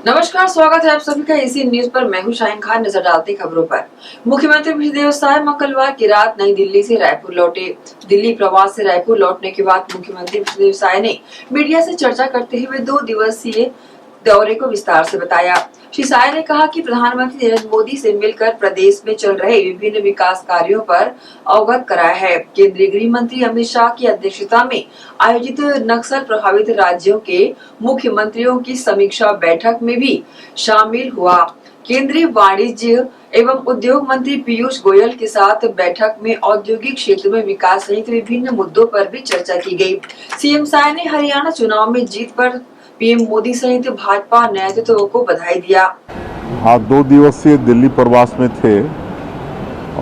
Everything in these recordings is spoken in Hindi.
नमस्कार, स्वागत है आप सभी का इसी न्यूज पर। मैं हूं शाहीन खान। नजर डालते खबरों पर। मुख्यमंत्री विजयदेव साय मंगलवार की रात नई दिल्ली से रायपुर लौटे। दिल्ली प्रवास से रायपुर लौटने के बाद मुख्यमंत्री विजयदेव साय ने मीडिया से चर्चा करते हुए 2 दिवसीय दौरे को विस्तार से बताया। श्री साय ने कहा कि प्रधानमंत्री नरेंद्र मोदी से मिलकर प्रदेश में चल रहे विभिन्न विकास कार्यों पर अवगत कराया है। केंद्रीय गृह मंत्री अमित शाह की अध्यक्षता में आयोजित नक्सल प्रभावित राज्यों के मुख्यमंत्रियों की समीक्षा बैठक में भी शामिल हुआ। केंद्रीय वाणिज्य एवं उद्योग मंत्री पीयूष गोयल के साथ बैठक में औद्योगिक क्षेत्र में विकास सहित विभिन्न मुद्दों पर भी चर्चा की गई। सीएम साय ने हरियाणा चुनाव में जीत पर पीएम मोदी सहित भाजपा नेतृत्व को बधाई दिया। हाँ, 2 दिवसीय दिल्ली प्रवास में थे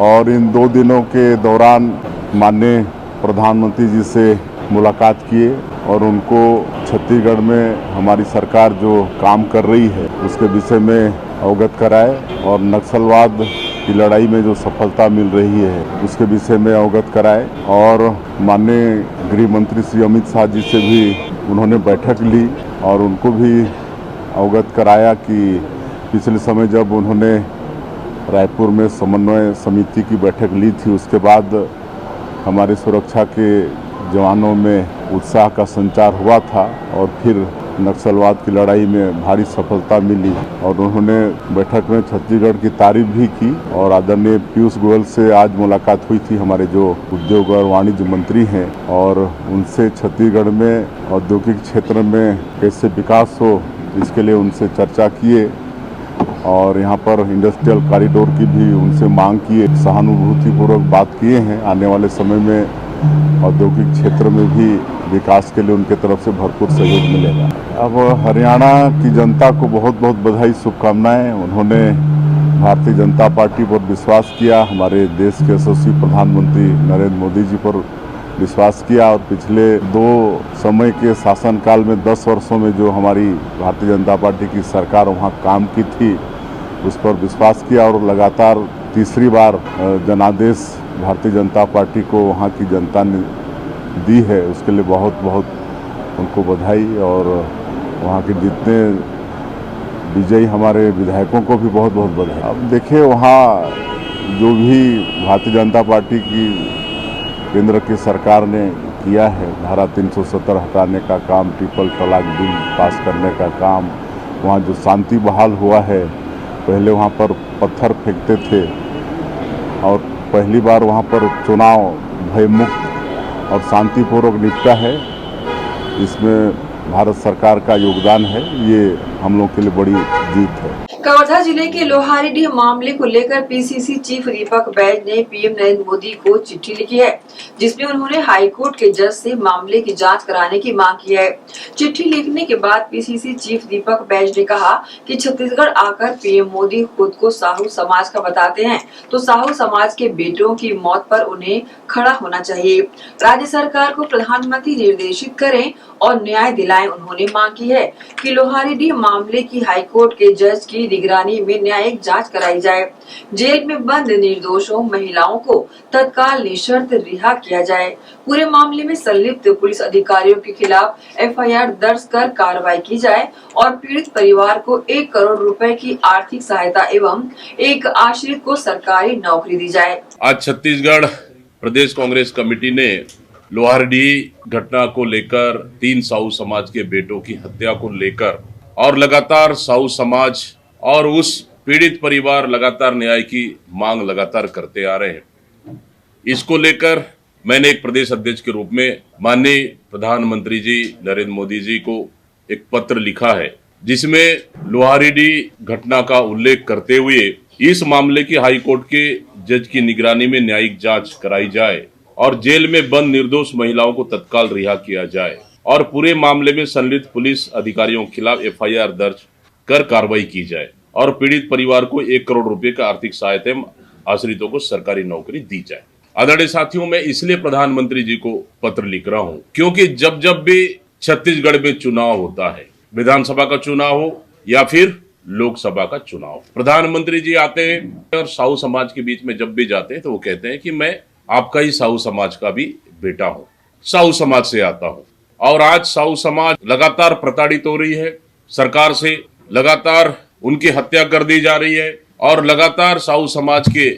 और इन 2 दिनों के दौरान माननीय प्रधानमंत्री जी से मुलाकात किए और उनको छत्तीसगढ़ में हमारी सरकार जो काम कर रही है उसके विषय में अवगत कराए और नक्सलवाद की लड़ाई में जो सफलता मिल रही है उसके विषय में अवगत कराए। और माननीय गृह मंत्री श्री अमित शाह जी से भी उन्होंने बैठक ली और उनको भी अवगत कराया कि पिछले समय जब उन्होंने रायपुर में समन्वय समिति की बैठक ली थी उसके बाद हमारे सुरक्षा के जवानों में उत्साह का संचार हुआ था और फिर नक्सलवाद की लड़ाई में भारी सफलता मिली और उन्होंने बैठक में छत्तीसगढ़ की तारीफ भी की। और आदरणीय पीयूष गोयल से आज मुलाकात हुई थी, हमारे जो उद्योग और वाणिज्य मंत्री हैं, और उनसे छत्तीसगढ़ में औद्योगिक क्षेत्र में कैसे विकास हो इसके लिए उनसे चर्चा किए और यहाँ पर इंडस्ट्रियल कॉरिडोर की भी उनसे मांग किए। सहानुभूतिपूर्वक बात किए हैं। आने वाले समय में औद्योगिक क्षेत्र में भी विकास के लिए उनके तरफ से भरपूर सहयोग मिलेगा। अब हरियाणा की जनता को बहुत बहुत बधाई, शुभकामनाएं। उन्होंने भारतीय जनता पार्टी पर विश्वास किया, हमारे देश के यशस्वी प्रधानमंत्री नरेंद्र मोदी जी पर विश्वास किया और पिछले 2 समय के शासनकाल में 10 वर्षों में जो हमारी भारतीय जनता पार्टी की सरकार वहाँ काम की थी उस पर विश्वास किया और लगातार तीसरी बार जनादेश भारतीय जनता पार्टी को वहाँ की जनता ने दी है। उसके लिए बहुत बहुत उनको बधाई और वहाँ के जितने विजयी हमारे विधायकों को भी बहुत बहुत बधाई। अब देखिए, वहाँ जो भी भारतीय जनता पार्टी की केंद्र की सरकार ने किया है, धारा 370 हटाने का काम, ट्रिपल तलाक बिल पास करने का काम, वहाँ जो शांति बहाल हुआ है, पहले वहाँ पर पत्थर फेंकते थे और पहली बार वहाँ पर चुनाव भयमुक्त और शांतिपूर्वक निपटा है। इसमें भारत सरकार का योगदान है, ये हम लोग के लिए बड़ी जीत है। कवर्धा जिले के लोहारीडीह मामले को लेकर पीसीसी चीफ दीपक बैज ने पीएम नरेंद्र मोदी को चिट्ठी लिखी है, जिसमें उन्होंने हाईकोर्ट के जज से मामले की जांच कराने की मांग की है। चिट्ठी लिखने के बाद पीसीसी चीफ दीपक बैज ने कहा कि छत्तीसगढ़ आकर पीएम मोदी खुद को साहू समाज का बताते हैं, तो साहू समाज के बेटों की मौत पर उन्हें खड़ा होना चाहिए। राज्य सरकार को प्रधानमंत्री निर्देशित करें और न्याय दिलाएं। उन्होंने मांग की है कि लोहारीडीह मामले की हाईकोर्ट के जज की निगरानी में न्यायिक जांच कराई जाए। जेल में बंद निर्दोषों महिलाओं को तत्काल निशर्त रिहा किया जाए। पूरे मामले में संलिप्त पुलिस अधिकारियों के खिलाफ एफआईआर दर्ज कर कार्रवाई की जाए और पीड़ित परिवार को 1 करोड़ रुपए की आर्थिक सहायता एवं एक आश्रित को सरकारी नौकरी दी जाए। आज छत्तीसगढ़ प्रदेश कांग्रेस कमेटी ने लोहारडीह घटना को लेकर 3 साहू समाज के बेटों की हत्या को लेकर और लगातार साहू समाज और उस पीड़ित परिवार लगातार न्याय की मांग लगातार करते आ रहे हैं। इसको लेकर मैंने एक प्रदेश अध्यक्ष के रूप में माननीय प्रधानमंत्री जी नरेंद्र मोदी जी को एक पत्र लिखा है, जिसमें लोहारडीह घटना का उल्लेख करते हुए इस मामले की हाईकोर्ट के जज की निगरानी में न्यायिक जांच कराई जाए और जेल में बंद निर्दोष महिलाओं को तत्काल रिहा किया जाए और पूरे मामले में संलिप्त पुलिस अधिकारियों के खिलाफ एफआईआर दर्ज कर कार्रवाई की जाए और पीड़ित परिवार को 1 करोड़ रुपए का आर्थिक सहायता एवं आश्रितों को सरकारी नौकरी दी जाए। आदरणीय साथियों, मैं इसलिए प्रधानमंत्री जी को पत्र लिख रहा हूं क्योंकि जब जब भी छत्तीसगढ़ में चुनाव होता है, विधानसभा का चुनाव हो या फिर लोकसभा का चुनाव, प्रधानमंत्री जी आते हैं और साहू समाज के बीच में जब भी जाते हैं तो वो कहते हैं कि मैं आपका ही साहू समाज का भी बेटा हूं, साहू समाज से आता हूं। और आज साहू समाज लगातार प्रताड़ित हो रही है, सरकार से लगातार उनकी हत्या कर दी जा रही है और लगातार साहू समाज के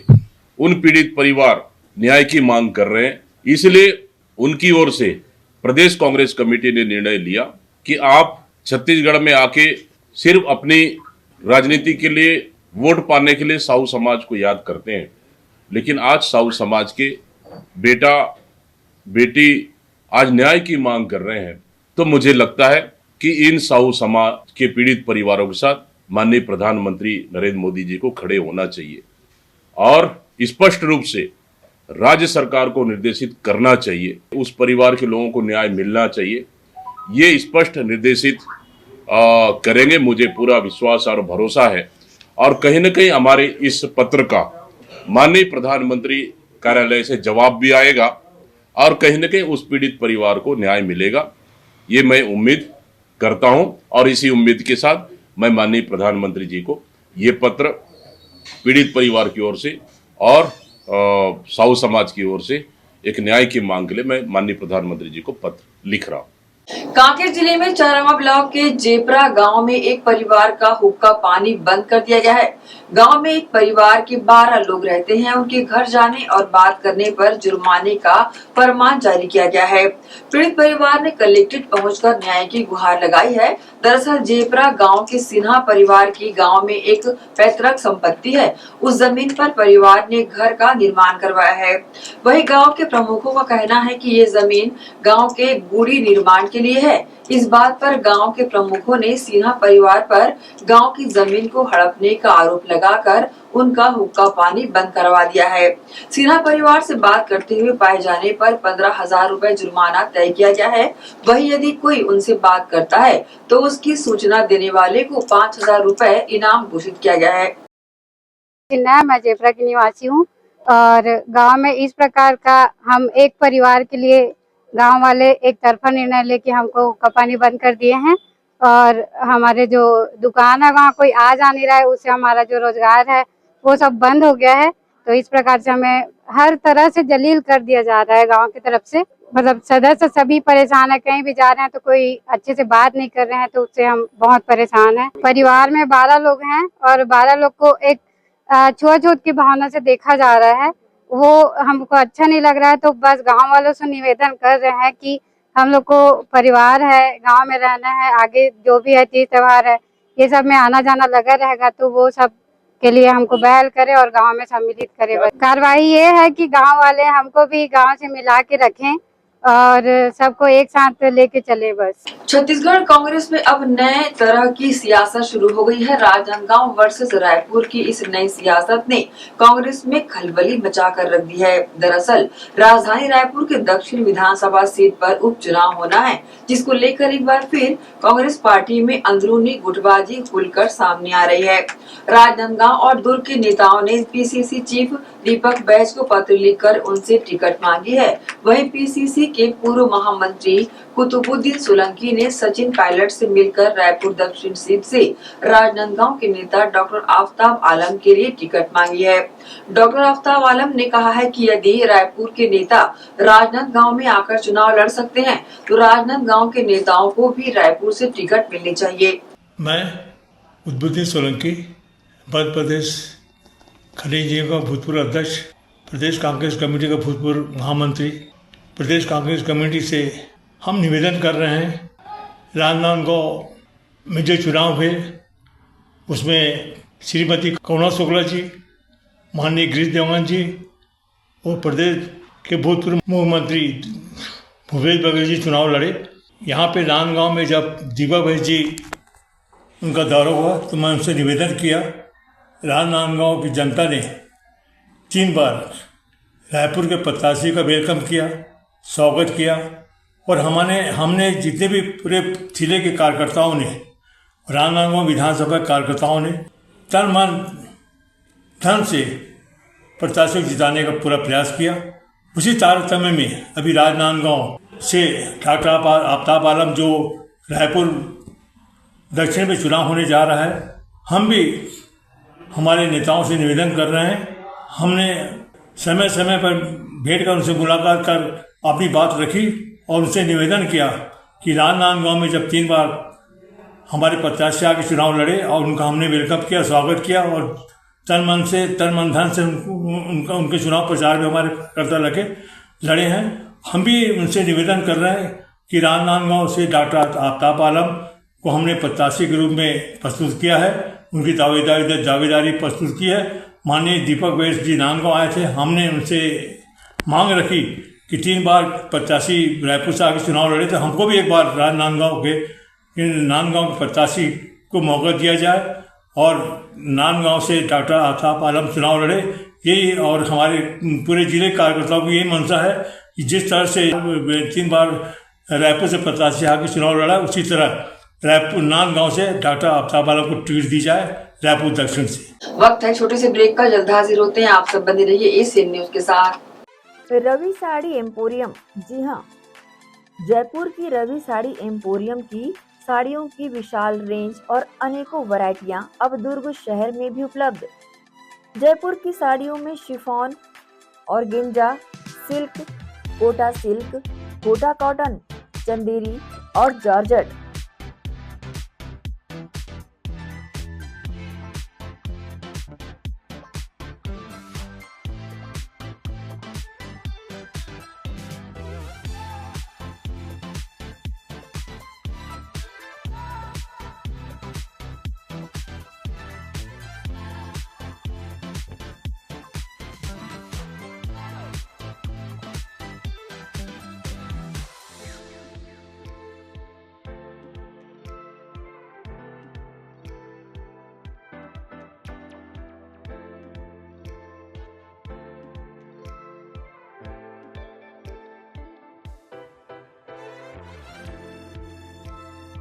उन पीड़ित परिवार न्याय की मांग कर रहे हैं। इसलिए उनकी ओर से प्रदेश कांग्रेस कमेटी ने निर्णय लिया कि आप छत्तीसगढ़ में आके सिर्फ अपनी राजनीति के लिए वोट पाने के लिए साहू समाज को याद करते हैं, लेकिन आज साहू समाज के बेटा बेटी आज न्याय की मांग कर रहे हैं। तो मुझे लगता है कि इन साहू समाज के पीड़ित परिवारों के साथ माननीय प्रधानमंत्री नरेंद्र मोदी जी को खड़े होना चाहिए और स्पष्ट रूप से राज्य सरकार को निर्देशित करना चाहिए, उस परिवार के लोगों को न्याय मिलना चाहिए। ये स्पष्ट निर्देशित करेंगे, मुझे पूरा विश्वास और भरोसा है। और कहीं न कहीं हमारे इस पत्र का माननीय प्रधानमंत्री कार्यालय से जवाब भी आएगा और कहीं न कहीं उस पीड़ित परिवार को न्याय मिलेगा, ये मैं उम्मीद करता हूं। और इसी उम्मीद के साथ मैं माननीय प्रधानमंत्री जी को ये पत्र पीड़ित परिवार की ओर से और साहू समाज की ओर से एक न्याय की मांग के लिए मैं माननीय प्रधानमंत्री जी को पत्र लिख रहा हूं। कांकेर जिले में चारामा ब्लॉक के जेपरा गांव में एक परिवार का हुक्का पानी बंद कर दिया गया है। गांव में एक परिवार के 12 लोग रहते हैं। उनके घर जाने और बात करने पर जुर्माने का फरमान जारी किया गया है। पीड़ित परिवार ने कलेक्ट्रेट पहुंचकर न्याय की गुहार लगाई है। दरअसल जेपरा गांव के सिन्हा परिवार की गांव में एक पैतृक संपत्ति है। उस जमीन पर परिवार ने घर का निर्माण करवाया है। वही गांव के प्रमुखों का कहना है कि ये जमीन गांव के गुड़ी निर्माण के लिए है। इस बात पर गांव के प्रमुखों ने सिन्हा परिवार पर गांव की जमीन को हड़पने का आरोप लगाकर उनका हुक्का पानी बंद करवा दिया है। सिन्हा परिवार से बात करते हुए पाए जाने पर 15,000 रुपए जुर्माना तय किया गया है। वही यदि कोई उनसे बात करता है तो उसकी सूचना देने वाले को 5,000 रुपए इनाम घोषित किया गया है। मैं जेपरा की निवासी हूँ और गांव में इस प्रकार का हम एक परिवार के लिए गांव वाले एक तरफा निर्णय लेके हमको हुक्का पानी बंद कर दिए हैं और हमारे जो दुकान है वहाँ कोई आ जा नहीं रहा है, उससे हमारा जो रोजगार है वो सब बंद हो गया है। तो इस प्रकार से हमें हर तरह से जलील कर दिया जा रहा है गांव की तरफ से। मतलब सदस्य सभी परेशान है, कहीं भी जा रहे हैं तो कोई अच्छे से बात नहीं कर रहे हैं, तो उससे हम बहुत परेशान हैं। परिवार में 12 लोग हैं और 12 लोग को एक छुआछूत की भावना से देखा जा रहा है, वो हमको अच्छा नहीं लग रहा है। तो बस गांव वालों से निवेदन कर रहे हैं कि हम लोग को परिवार है, गांव में रहना है, आगे जो भी है तीज त्योहार है ये सब में आना जाना लगा रहेगा, तो वो सब के लिए हमको पहल करे और गांव में सम्मिलित करे। कार्रवाई ये है कि गांव वाले हमको भी गांव से मिला के रखें और सबको एक साथ लेके चले। बस छत्तीसगढ़ कांग्रेस में अब नए तरह की सियासत शुरू हो गई है। राजनांदगांव वर्सेस रायपुर की इस नई सियासत ने कांग्रेस में खलबली मचा कर रख दी है। दरअसल राजधानी रायपुर के दक्षिण विधानसभा सीट पर उपचुनाव होना है, जिसको लेकर एक बार फिर कांग्रेस पार्टी में अंदरूनी गुटबाजी खुलकर सामने आ रही है। राजनांदगांव और दुर्ग के नेताओं ने पीसीसी चीफ दीपक बैज को पत्र लिखकर उनसे टिकट मांगी है। वहीं पीसीसी के पूर्व महामंत्री कुतुबुद्दीन सोलंकी ने सचिन पायलट से मिलकर रायपुर दक्षिण सीट से राजनांदगांव के नेता डॉक्टर आफ्ताब आलम के लिए टिकट मांगी है। डॉक्टर आफ्ताब आलम ने कहा है कि यदि रायपुर के नेता राजनांदगांव में आकर चुनाव लड़ सकते हैं तो राजनांदगांव के नेताओं को भी रायपुर से टिकट मिलनी चाहिए। मैं कुतुबुद्दीन सोलंकी, मध्य प्रदेश खनिज निगम का भूतपूर्व अध्यक्ष, प्रदेश कांग्रेस कमेटी का भूतपूर्व महामंत्री, प्रदेश कांग्रेस कमेटी से हम निवेदन कर रहे हैं, राजनांदगांव में जो चुनाव हुए उसमें श्रीमती करुणा शुक्ला जी, माननीय गिरीश देवान जी और प्रदेश के भूतपूर्व मुख्यमंत्री भूपेश बघेल जी चुनाव लड़े। यहाँ पे राजनांदगांव में जब दीपक बैज जी उनका दौरा हुआ तो मैं उनसे निवेदन किया। राजनांदगांव की जनता ने 3 बार रायपुर के प्रत्याशी का वेलकम किया, स्वागत किया और हमने जितने भी पूरे जिले के कार्यकर्ताओं ने, राजनांदगांव विधानसभा कार्यकर्ताओं ने तन मन धन से प्रत्याशी को जिताने का पूरा प्रयास किया। उसी तारतम्य में अभी राजनांदगांव से डॉक्टर आफ्ताब आलम जो रायपुर दक्षिण में चुनाव होने जा रहा है, हम भी हमारे नेताओं से निवेदन कर रहे हैं। हमने समय समय पर भेंट कर उनसे मुलाकात कर अपनी बात रखी और उनसे निवेदन किया कि राजनांदगांव में जब 3 बार हमारे प्रत्याशी आके चुनाव लड़े और उनका हमने वेलकम किया, स्वागत किया और तन मन धन से उनके चुनाव प्रचार में हमारे कार्यकर्ता लड़े हैं। हम भी उनसे निवेदन कर रहे हैं कि राजनांदगांव से डॉक्टर आफ्ताब आलम को हमने प्रत्याशी के रूप में प्रस्तुत किया है, उनकी दावेदारी प्रस्तुत की है। माननीय दीपक बैस जी नांदगांव आए थे, हमने उनसे मांग रखी कि 3 बार प्रत्याशी रायपुर से आगे चुनाव लड़े, तो हमको भी एक बार नांदगांव के प्रत्याशी को मौका दिया जाए और नांदगांव से डॉक्टर आफ्ताब आलम चुनाव लड़े। यही और हमारे पूरे जिले के कार्यकर्ताओं की यही मंशा है कि जिस तरह से 3 बार रायपुर से प्रत्याशी आके चुनाव लड़ा, उसी तरह रायपुर नांदगांव से डॉक्टर आफ्ताब आलम को टिकट दी जाए रायपुर दक्षिण से। वक्त है छोटे से ब्रेक का, जल्द हाजिर होते हैं। आप सब बने रहिए एशियन न्यूज के साथ। रवि साड़ी एम्पोरियम, जी हाँ, जयपुर की रवि साड़ी एम्पोरियम की साड़ियों की विशाल रेंज और अनेकों वैरायटियां अब दुर्ग शहर में भी उपलब्ध। जयपुर की साड़ियों में chiffon, organza, silk, Kota cotton, Chanderi और जॉर्जेट।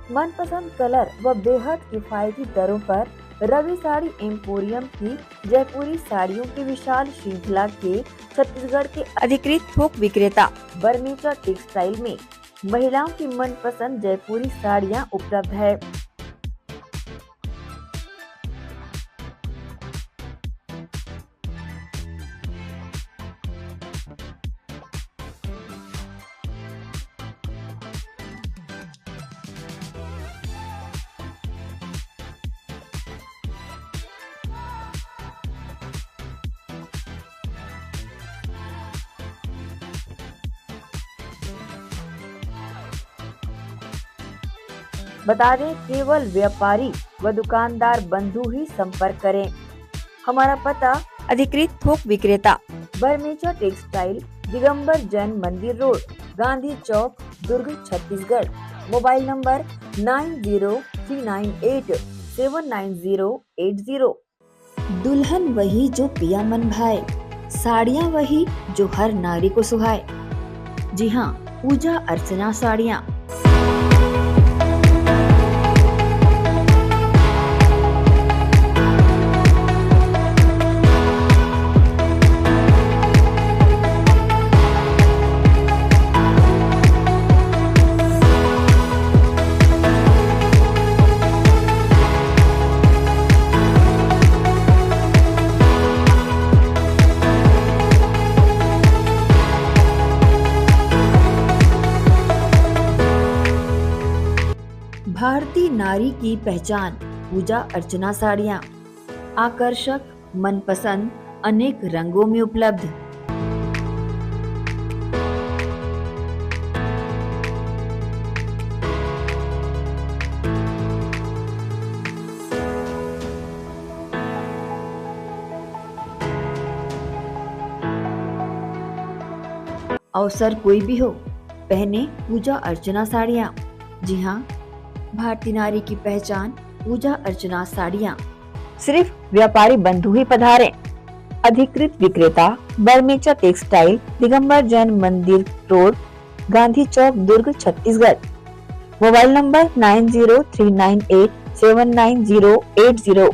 मनपसंद कलर व बेहद किफायती दरों पर रवि साड़ी एम्पोरियम की जयपुरी साड़ियों की विशाल श्रृंखला के छत्तीसगढ़ के अधिकृत थोक विक्रेता बर्मेचा टेक्सटाइल में महिलाओं की मनपसंद जयपुरी साड़ियां उपलब्ध है। बता दें, केवल व्यापारी व दुकानदार बंधु ही संपर्क करें। हमारा पता अधिकृत थोक विक्रेता बर्मेचा टेक्सटाइल, दिगंबर जैन मंदिर road, Gandhi Chowk, Durg, Chhattisgarh. Mobile number 9039879080। दुल्हन वही जो पिया मन भाए, साड़ियाँ वही जो हर नारी को सुहाए। जी हाँ, पूजा अर्चना साड़ियाँ। भारतीय नारी की पहचान पूजा अर्चना साड़ियाँ, आकर्षक, मनपसंद, अनेक रंगों में उपलब्ध। अवसर कोई भी हो, पहने पूजा अर्चना साड़ियाँ। जी हाँ, भारतीय नारी की पहचान पूजा अर्चना साड़ियाँ। सिर्फ व्यापारी बंधु ही पधारें। अधिकृत विक्रेता बर्मेचा टेक्सटाइल, दिगंबर जैन मंदिर road, Gandhi Chowk, Durg, Chhattisgarh. Mobile number 9039879080।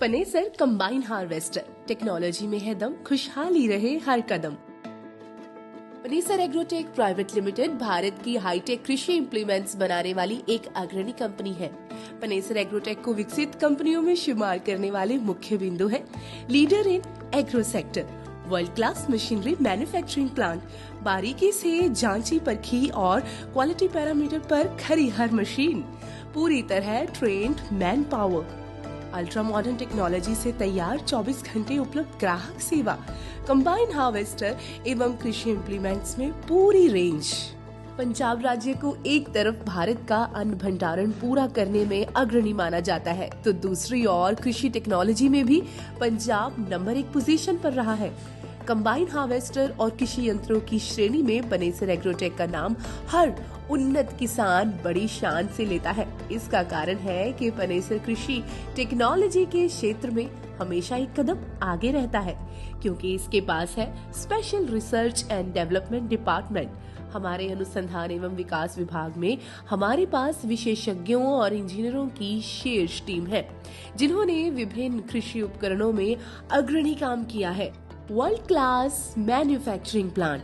Panesar combine harvester, technology में है दम, खुशहाली रहे हर कदम। Panesar Agrotech private limited Bharat की हाईटेक कृषि इम्प्लीमेंट्स बनाने वाली एक अग्रणी कंपनी है। पनेसर एग्रोटेक को विकसित कंपनियों में शुमार करने वाले मुख्य बिंदु है leader in agro sector, world class machinery manufacturing plant, बारीकी से जांची परखी और क्वालिटी पैरामीटर पर खरी हर मशीन, पूरी तरह trained man power, ultra modern technology से तैयार 24 घंटे उपलब्ध ग्राहक सेवा, कंबाइन हार्वेस्टर एवं कृषि इम्प्लीमेंट्स में पूरी रेंज। पंजाब राज्य को एक तरफ भारत का अन्न भंडारण पूरा करने में अग्रणी माना जाता है, तो दूसरी ओर कृषि टेक्नोलॉजी में भी पंजाब नंबर 1 पोजीशन पर रहा है। कंबाइन हार्वेस्टर और कृषि यंत्रों की श्रेणी में पनेसर एग्रोटेक का नाम हर उन्नत किसान बड़ी शान से लेता है। इसका कारण है कि पनेसर कृषि टेक्नोलॉजी के क्षेत्र में हमेशा एक कदम आगे रहता है, क्योंकि इसके पास है special research and development department. हमारे अनुसंधान एवं विकास विभाग में हमारे पास विशेषज्ञों और इंजीनियरों की शीर्ष टीम है, जिन्होंने विभिन्न कृषि उपकरणों में अग्रणी काम किया है। World class manufacturing plant,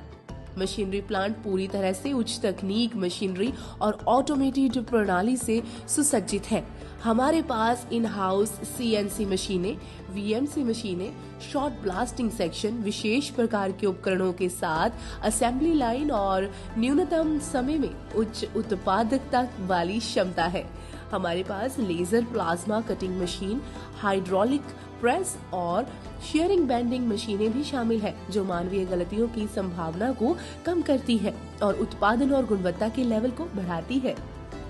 machinery plant पूरी तरह से उच्च तकनीक मशीनरी और ऑटोमेटेड प्रणाली से सुसज्जित है। हमारे पास इन हाउस CNC मशीनें, VMC मशीनें, शॉर्ट ब्लास्टिंग सेक्शन, विशेष प्रकार के उपकरणों के साथ असेंबली लाइन और न्यूनतम समय में उच्च उत्पादकता वाली क्षमता है। हमारे पास laser plasma cutting machine, hydraulic press और शेयरिंग बेंडिंग मशीनें भी शामिल है, जो मानवीय गलतियों की संभावना को कम करती है और उत्पादन और गुणवत्ता के लेवल को बढ़ाती है।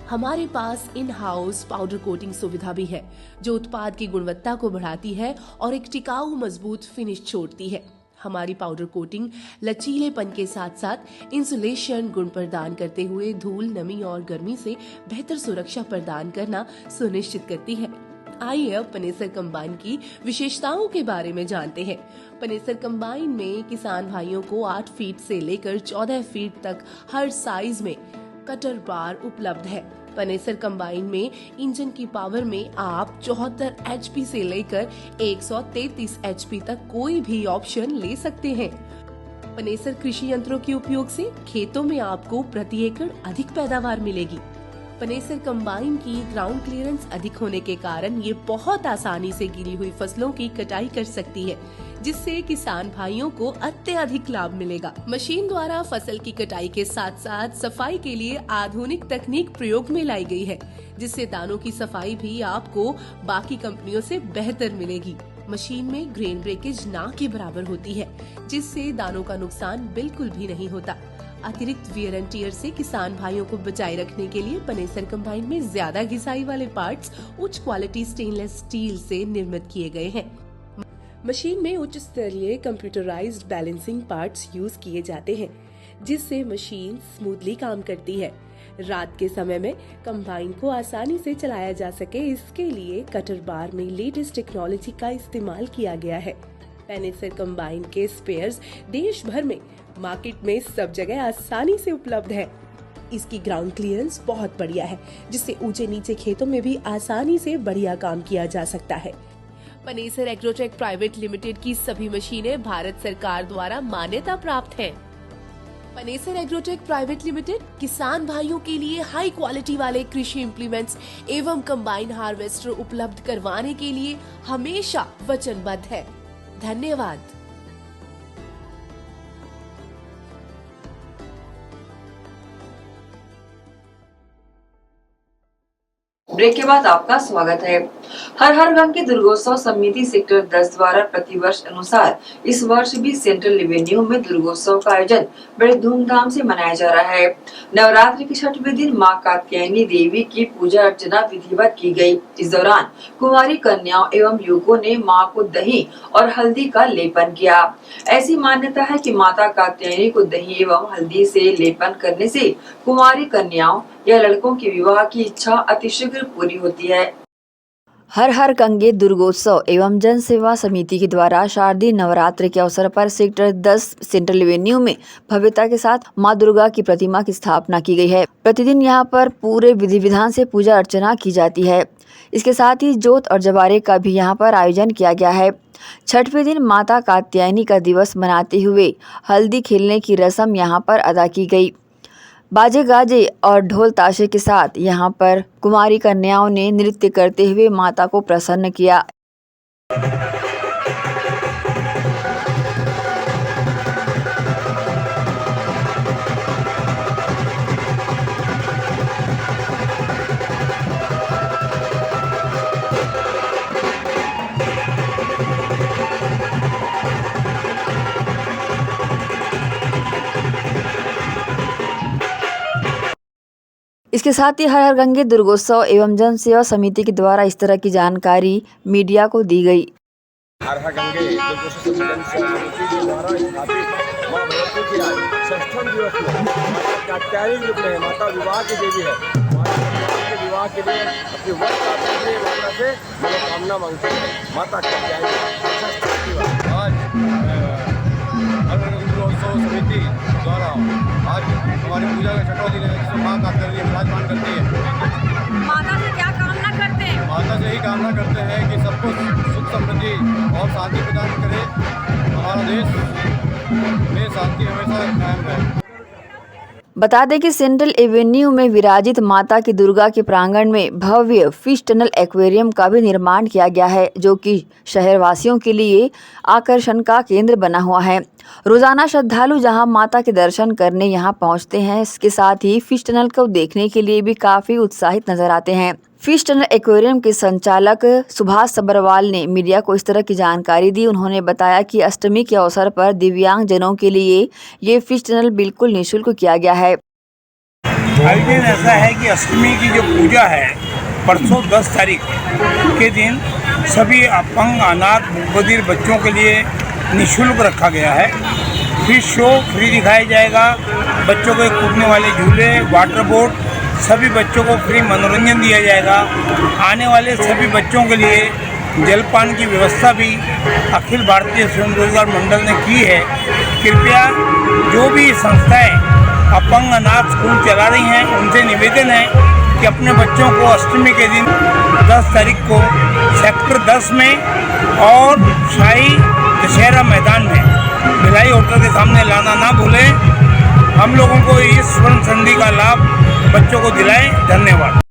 हमारे पास इन हाउस पाउडर कोटिंग सुविधा भी है, जो उत्पाद की गुणवत्ता को बढ़ाती है और एक टिकाऊ मजबूत फिनिश छोड़ती है। हमारी पाउडर कोटिंग लचीलेपन के साथ साथ इंसुलेशन गुण प्रदान करते हुए धूल, नमी और गर्मी से बेहतर सुरक्षा प्रदान करना सुनिश्चित करती है। आइए अब पनेसर कंबाइन की विशेषताओं के बारे में जानते हैं। पनेसर कंबाइन में किसान भाइयों को 8 फीट से लेकर 14 फीट तक हर साइज में कटर बार उपलब्ध है। पनेसर कंबाइन में इंजन की पावर में आप 74 HP से लेकर 133 HP तक कोई भी ऑप्शन ले सकते हैं। पनेसर कृषि यंत्रों के उपयोग से खेतों में आपको प्रति एकड़ अधिक पैदावार मिलेगी। पनेसर कंबाइन की ग्राउंड क्लियरेंस अधिक होने के कारण ये बहुत आसानी से गिरी हुई फसलों की कटाई कर सकती है, जिससे किसान भाइयों को अत्यधिक लाभ मिलेगा। मशीन द्वारा फसल की कटाई के साथ साथ सफाई के लिए आधुनिक तकनीक प्रयोग में लाई गई है, जिससे दानों की सफाई भी आपको बाकी कंपनियों से बेहतर मिलेगी। मशीन में ग्रेन ब्रेकेज ना के बराबर होती है, जिससे दानों का नुकसान बिल्कुल भी नहीं होता। अतिरिक्त वियर एंड टियर से किसान भाइयों को बचाए रखने के लिए पनेसर कंबाइन में ज्यादा घिसाई वाले पार्ट्स उच्च क्वालिटी स्टेनलेस स्टील से निर्मित किए गए हैं। मशीन में उच्च स्तरीय कंप्यूटराइज्ड बैलेंसिंग पार्ट्स यूज किए जाते हैं, जिससे मशीन स्मूथली काम करती है। रात के समय में कंबाइन को आसानी से चलाया जा सके, इसके लिए कटर बार में लेटेस्ट टेक्नोलॉजी का इस्तेमाल किया गया है। पनेसर कंबाइन के स्पेयर्स देश भर में मार्केट में सब जगह आसानी से उपलब्ध है। इसकी ग्राउंड क्लियरेंस बहुत बढ़िया है, जिससे ऊंचे नीचे खेतों में भी आसानी से बढ़िया काम किया जा सकता है। पनेसर एग्रोटेक प्राइवेट लिमिटेड की सभी मशीनें भारत सरकार द्वारा मान्यता प्राप्त हैं। पनेसर एग्रोटेक प्राइवेट लिमिटेड किसान भाइयों के लिए हाई क्वालिटी वाले कृषि इम्प्लीमेंट्स एवं कंबाइन हार्वेस्टर उपलब्ध करवाने के लिए हमेशा वचनबद्ध है। धन्यवाद। ब्रेक के बाद आपका स्वागत है। हर गंग के दुर्गोत्सव समिति सेक्टर 10 द्वारा प्रतिवर्ष अनुसार इस वर्ष भी सेंट्रल रेवेन्यू में दुर्गोत्सव का आयोजन बड़े धूमधाम से मनाया जा रहा है। नवरात्रि के 6वें दिन मां कात्यायनी देवी की पूजा अर्चना विधिवत की गई। इस दौरान कुंवारी कन्याओं एवं युवकों ने मां को दही और हल्दी का लेपन किया। ऐसी मान्यता है कि माता कात्यायनी को दही एवं हल्दी से लेपन करने से कुंवारी कन्याओं या लड़कों की विवाह की इच्छा अतिशीघ्र पूरी होती है। हर गंगे दुर्गोत्सव एवं जन सेवा समिति के द्वारा शारदीय नवरात्र के अवसर पर सेक्टर 10 सेंट्रल रेवेन्यू में भव्यता के साथ मां दुर्गा की प्रतिमा की स्थापना की गई है। प्रतिदिन यहां पर पूरे विधि विधान से पूजा अर्चना की जाती है। इसके साथ ही जोत और जवारे का भी यहाँ पर आयोजन किया गया है। छठवें दिन माता कात्यायनी का दिवस मनाते हुए हल्दी खेलने की रस्म यहाँ पर अदा की गई। बाजे गाजे और ढोल ताशे के साथ यहाँ पर कुमारी कन्याओं ने नृत्य करते हुए माता को प्रसन्न किया। इसके साथ ही हर हर गंगे दुर्गोत्सव एवं जन सेवा समिति के द्वारा इस तरह की जानकारी मीडिया को दी गई। हर हर गंगे दुर्गोत्सव जन सेवा समिति के द्वारा स्थापित मां भगवती की आज 6वें दिवस में माता कात्यायनी रूप में माता विवाह की देवी है। माता के विवाह के लिए अपनी व्रत करते हुए माता से मनोकामना मांगते हैं। माता कात्यायनी 6वें दिवस आज हर हर गंगे दुर्गोत्सव समिति द्वारा आज हमारी पूजा का छठवां दिन है, जिसमें माँ कात्यायनी विराजमान करती है। माता से क्या कामना करते हैं? माता से ही कामना करते हैं कि सबको सुख समृद्धि और शांति प्रदान करे। हमारा देश में शांति हमेशा कायम रहे। बता दें कि सेंट्रल एवेन्यू में विराजित माता की दुर्गा के प्रांगण में भव्य फिश टनल एक्वेरियम का भी निर्माण किया गया है, जो कि शहरवासियों के लिए आकर्षण का केंद्र बना हुआ है। रोजाना श्रद्धालु जहां माता के दर्शन करने यहां पहुंचते हैं, इसके साथ ही फिश टनल को देखने के लिए भी काफी उत्साहित नजर आते हैं। फिश टनल एक्वेरियम के संचालक सुभाष सब्बरवाल ने मीडिया को इस तरह की जानकारी दी। उन्होंने बताया कि अष्टमी के अवसर पर दिव्यांग जनों के लिए ये फिश टनल बिल्कुल निःशुल्क किया गया है। आयोजन ऐसा है कि अष्टमी की जो पूजा है परसों 10 तारीख के दिन सभी अपंग अनाथ बधिर बच्चों के लिए निःशुल्क रखा गया है। फिश शो फ्री दिखाया जाएगा। बच्चों के कूदने वाले झूले, वाटर बोट, सभी बच्चों को फ्री मनोरंजन दिया जाएगा। आने वाले सभी बच्चों के लिए जलपान की व्यवस्था भी अखिल भारतीय स्वयं रोजगार मंडल ने की है। कृपया जो भी संस्थाएं अपंग अनाथ स्कूल चला रही हैं, उनसे निवेदन है कि अपने बच्चों को अष्टमी के दिन 10 तारीख को सेक्टर 10 में और शाही दशहरा मैदान में भिलाई होटल के सामने लाना ना भूलें। हम लोगों को इस स्वर्ण संधि का लाभ बच्चों को दिलाएं। धन्यवाद।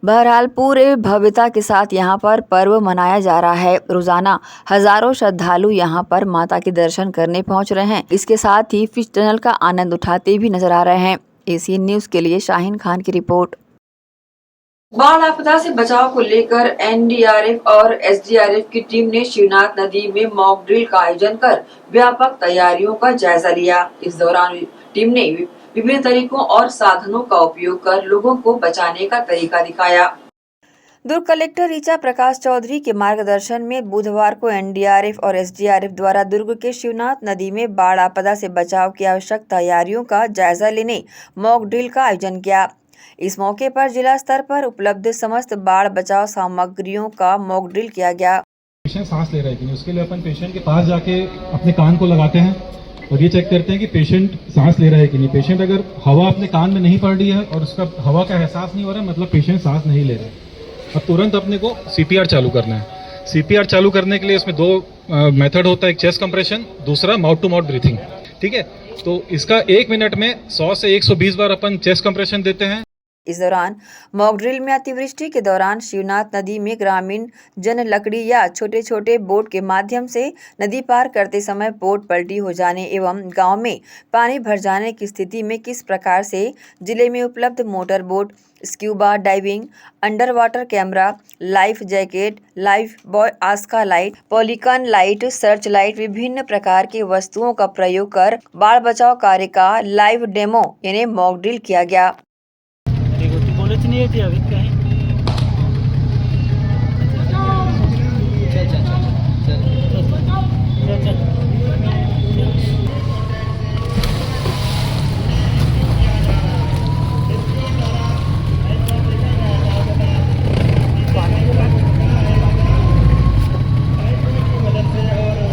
बहरहाल पूरे भव्यता के साथ यहाँ पर पर्व मनाया जा रहा है। रोजाना हजारों श्रद्धालु यहाँ पर माता के दर्शन करने पहुँच रहे हैं। इसके साथ ही फिश टनल का आनंद उठाते भी नजर आ रहे हैं। एशियन न्यूज के लिए शाहीन खान की रिपोर्ट। बाढ़ आपदा से बचाव को लेकर एनडीआरएफ और एसडीआरएफ की टीम ने शिवनाथ नदी में मॉक ड्रिल का आयोजन कर व्यापक तैयारियों का जायजा लिया। इस दौरान टीम ने विभिन्न तरीकों और साधनों का उपयोग कर लोगों को बचाने का तरीका दिखाया। दुर्ग कलेक्टर ऋचा प्रकाश चौधरी के मार्गदर्शन में बुधवार को एनडीआरएफ और एसडीआरएफ द्वारा दुर्ग के शिवनाथ नदी में बाढ़ आपदा से बचाव की आवश्यक तैयारियों का जायजा लेने मॉक ड्रिल का आयोजन किया। इस मौके पर जिला स्तर पर उपलब्ध समस्त बाढ़ बचाव सामग्रियों का मॉक ड्रिल किया गया। पेशेंट सांस ले रहा है कि नहीं, उसके लिए अपन पेशेंट के पास जाके अपने कान को लगाते हैं और ये चेक करते हैं कि पेशेंट सांस ले रहा है कि नहीं। पेशेंट अगर हवा अपने कान में नहीं पड़ रही है और उसका हवा का एहसास नहीं हो रहा है, मतलब पेशेंट सांस नहीं ले रहा है। अब तुरंत अपने को सीपीआर चालू करना है। सीपीआर चालू करने के लिए इसमें 2 मेथड होता है, एक चेस्ट कंप्रेशन, दूसरा माउथ टू माउथ ब्रीथिंग। ठीक है, तो इसका 1 मिनट में 100 से 120 बार अपन चेस्ट कंप्रेशन देते हैं। इस दौरान मॉक ड्रिल में अतिवृष्टि के दौरान शिवनाथ नदी में ग्रामीण जन लकड़ी या छोटे छोटे बोट के माध्यम से नदी पार करते समय बोट पलटी हो जाने एवं गांव में पानी भर जाने की स्थिति में किस प्रकार से जिले में उपलब्ध motor boat, scuba diving, under water camera, life jacket, life buoy आस्का लाइट, पॉलीकॉन लाइट, सर्च लाइट, विभिन्न प्रकार की वस्तुओं का प्रयोग कर बाढ़ बचाव कार्य का लाइव डेमो यानी मॉक ड्रिल किया गया। नहीं थी अभी कहीं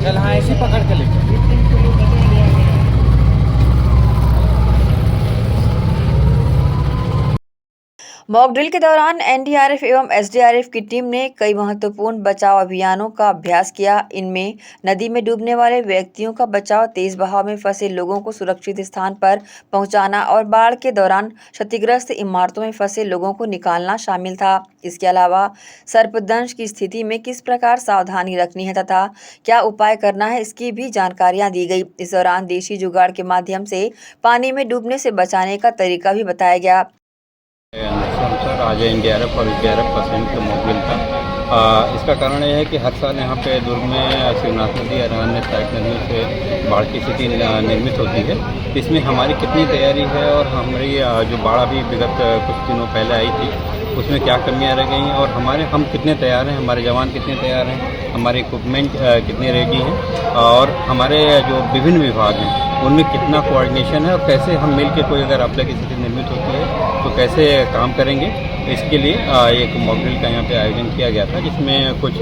चल हाँ ऐसे पकड़ के ले। मॉक ड्रिल के दौरान एनडीआरएफ एवं एसडीआरएफ की टीम ने कई महत्वपूर्ण बचाव अभियानों का अभ्यास किया। इनमें नदी में डूबने वाले व्यक्तियों का बचाव, तेज बहाव में फंसे लोगों को सुरक्षित स्थान पर पहुंचाना और बाढ़ के दौरान क्षतिग्रस्त इमारतों में फंसे लोगों को निकालना शामिल था। इसके अलावा सर्पदंश की स्थिति में किस प्रकार सावधानी रखनी है तथा क्या उपाय करना है, इसकी भी जानकारियां दी गई। इस दौरान देशी जुगाड़ के माध्यम से पानी में डूबने से बचाने का तरीका भी बताया गया। आज एनडीआरएफ और एसडीआरएफ का संयुक्त मॉकड्रिल था। इसका कारण यह है कि हर साल यहाँ पे दुर्ग में शिवनाथ नदी और अन्य सहायक नदियों से बाढ़ की स्थिति निर्मित होती है। इसमें हमारी कितनी तैयारी है और हमारी जो बाढ़ अभी विगत कुछ दिनों पहले आई थी उसमें क्या कमियाँ रह गई हैं और हम कितने तैयार हैं, हमारे जवान कितने तैयार हैं, हमारे इक्विपमेंट कितने रेडी हैं और हमारे जो विभिन्न विभाग हैं उनमें कितना कोऑर्डिनेशन है और कैसे हम मिल के कोई अगर आपदा की स्थिति निर्मित होती है तो कैसे काम करेंगे। इसके लिए एक मॉक ड्रिल का यहाँ पे आयोजन किया गया था, जिसमें कुछ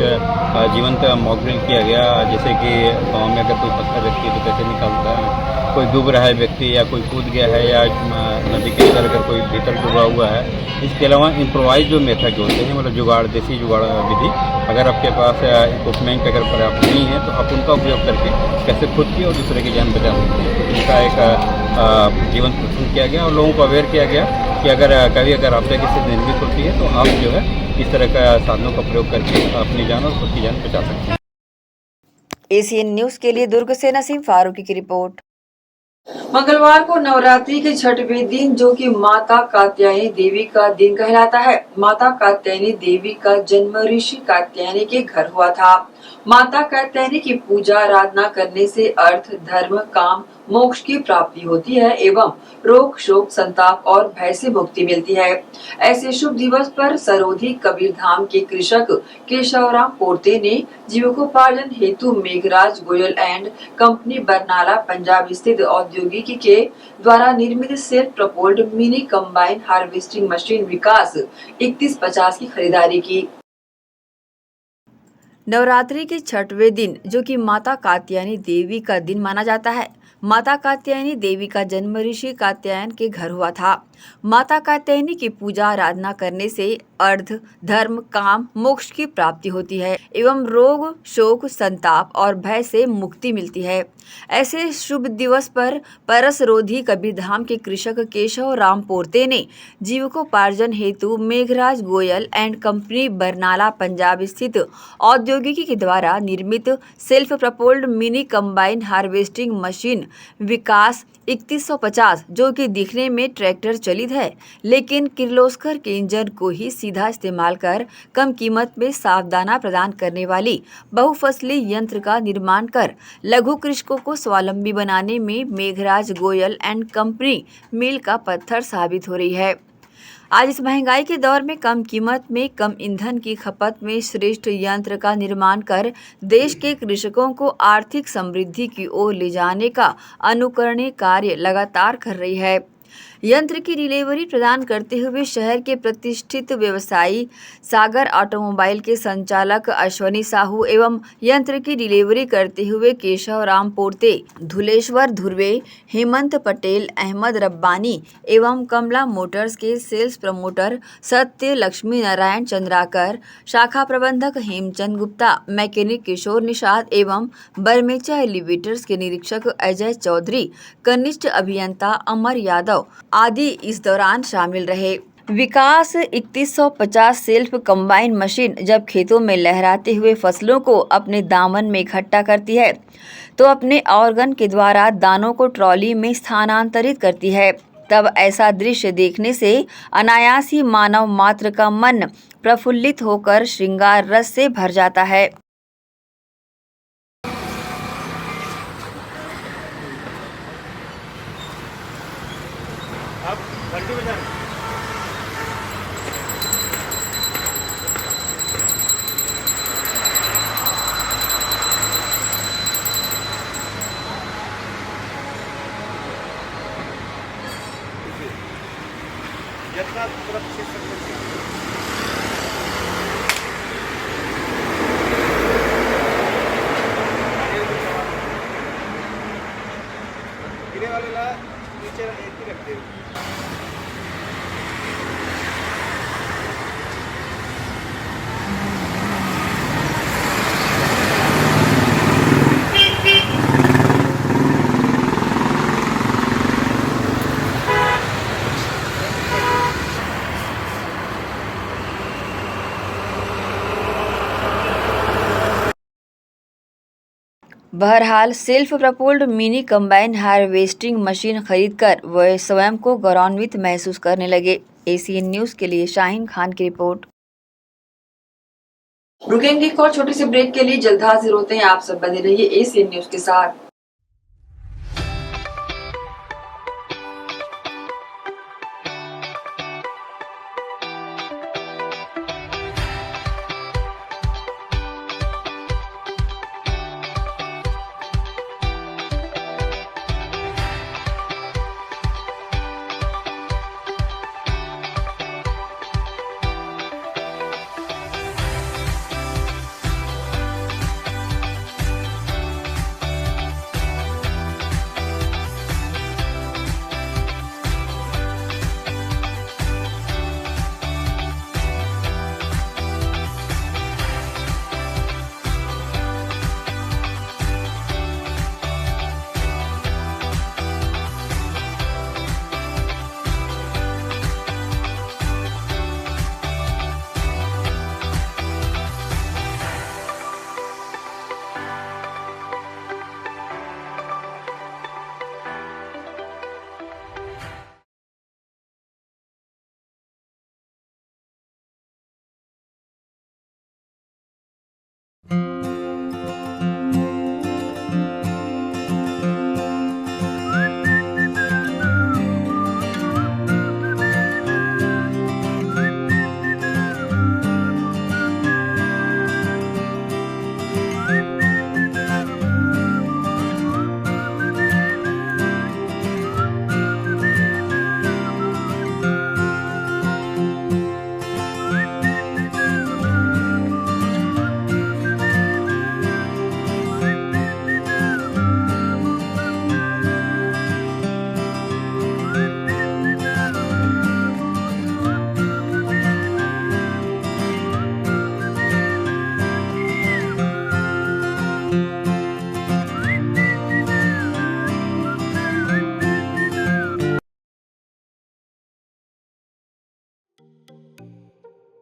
जीवंत मॉक ड्रिल किया गया, जैसे कि गांव में अगर कोई पत्थर रखती है तो कैसे निकालता है, कोई डूब रहा है व्यक्ति या कोई कूद गया है या नदी के अंदर अगर कोई भीतर डूबा हुआ है। इसके अलावा इम्प्रोवाइज जो मेथड होते हैं, मतलब जुगाड़, देसी जुगाड़ विधि, अगर आपके पास इक्विपमेंट अगर पर्याप्त नहीं है तो आप उनका उपयोग करके कैसे खुद की और दूसरे की जान बचा सकते हैं। तो इनका एक जीवन प्रदर्शन किया गया और लोगों को अवेयर किया गया कि अगर आपदा की स्थिति निर्मित होती है तो आप जो है इस तरह का साधनों का प्रयोग करके अपनी जान और खुद की जान बचा सकते हैं। एसीएन न्यूज़ के लिए दुर्ग से नसीम फारूकी की रिपोर्ट। मंगलवार को नवरात्रि के छठवें दिन, जो कि माता कात्यायनी देवी का दिन कहलाता है। माता कात्यायनी देवी का जन्म ऋषि कात्यायनी के घर हुआ था। माता कात्यायनी की पूजा आराधना करने से अर्थ, धर्म, काम, मोक्ष की प्राप्ति होती है एवं रोग, शोक, संताप और भय से मुक्ति मिलती है। ऐसे शुभ दिवस पर सरोधी कबीरधाम के कृषक केशवराम पोर्ते ने जीविकोपार्जन हेतु मेघराज गोयल एंड कंपनी बरनाला पंजाब स्थित औद्योगिकी के द्वारा निर्मित self propelled mini combine harvesting machine Vikas 3150 की खरीदारी की। नवरात्रि के छठवें दिन, जो कि माता कात्यायनी देवी का दिन माना जाता है। माता कात्यायनी देवी का जन्म ऋषि कात्यायन के घर हुआ था। माता कात्यायनी की पूजा आराधना करने से अर्थ, धर्म, काम, मोक्ष की प्राप्ति होती है एवं रोग, शोक, संताप और भय से मुक्ति मिलती है। ऐसे शुभ दिवस पर परसरोधी कबीरधाम के कृषक केशव राम पोर्ते ने जीविकोपार्जन हेतु मेघराज गोयल एंड कंपनी बरनाला पंजाब स्थित औद्योगिकी के द्वारा निर्मित self propelled mini combine harvesting machine Vikas 3150, जो कि दिखने में ट्रैक्टर चलित है लेकिन किर्लोस्कर के इंजन को ही सीधा इस्तेमाल कर कम कीमत में साफ दाना प्रदान करने वाली बहुफसली यंत्र का निर्माण कर लघु कृषकों को स्वावलंबी बनाने में मेघराज गोयल एंड कंपनी मील का पत्थर साबित हो रही है। आज इस महंगाई के दौर में कम कीमत में कम ईंधन की खपत में श्रेष्ठ यंत्र का निर्माण कर देश के कृषकों को आर्थिक समृद्धि की ओर ले जाने का अनुकरणीय कार्य लगातार कर रही है। यंत्र की डिलीवरी प्रदान करते हुए शहर के प्रतिष्ठित व्यवसायी सागर ऑटोमोबाइल के संचालक अश्वनी साहू एवं यंत्र की डिलीवरी करते हुए केशव राम पोर्ते, धुलेश्वर धुर्वे, हेमंत पटेल, अहमद रब्बानी एवं कमला मोटर्स के सेल्स प्रमोटर सत्य लक्ष्मी नारायण चंद्राकर, शाखा प्रबंधक हेमचंद गुप्ता, मैकेनिक किशोर निषाद एवं बरमेचा एलिवेटर्स के निरीक्षक अजय चौधरी, कनिष्ठ अभियंता अमर यादव आदि इस दौरान शामिल रहे। विकास 3150 सेल्फ कंबाइन मशीन जब खेतों में लहराते हुए फसलों को अपने दामन में इकट्ठा करती है तो अपने ऑर्गन के द्वारा दानों को ट्रॉली में स्थानांतरित करती है। तब ऐसा दृश्य देखने से अनायास ही मानव मात्र का मन प्रफुल्लित होकर श्रृंगार रस से भर जाता है। बहरहाल self propelled mini combine harvesting machine खरीदकर वह स्वयं को गौरवान्वित महसूस करने लगे। एसीएन न्यूज के लिए शाहीन खान की रिपोर्ट। रुकेंगे एक और छोटे से ब्रेक के लिए, जल्द हाजिर होते हैं। आप सब बने रहिए एसीएन न्यूज के साथ।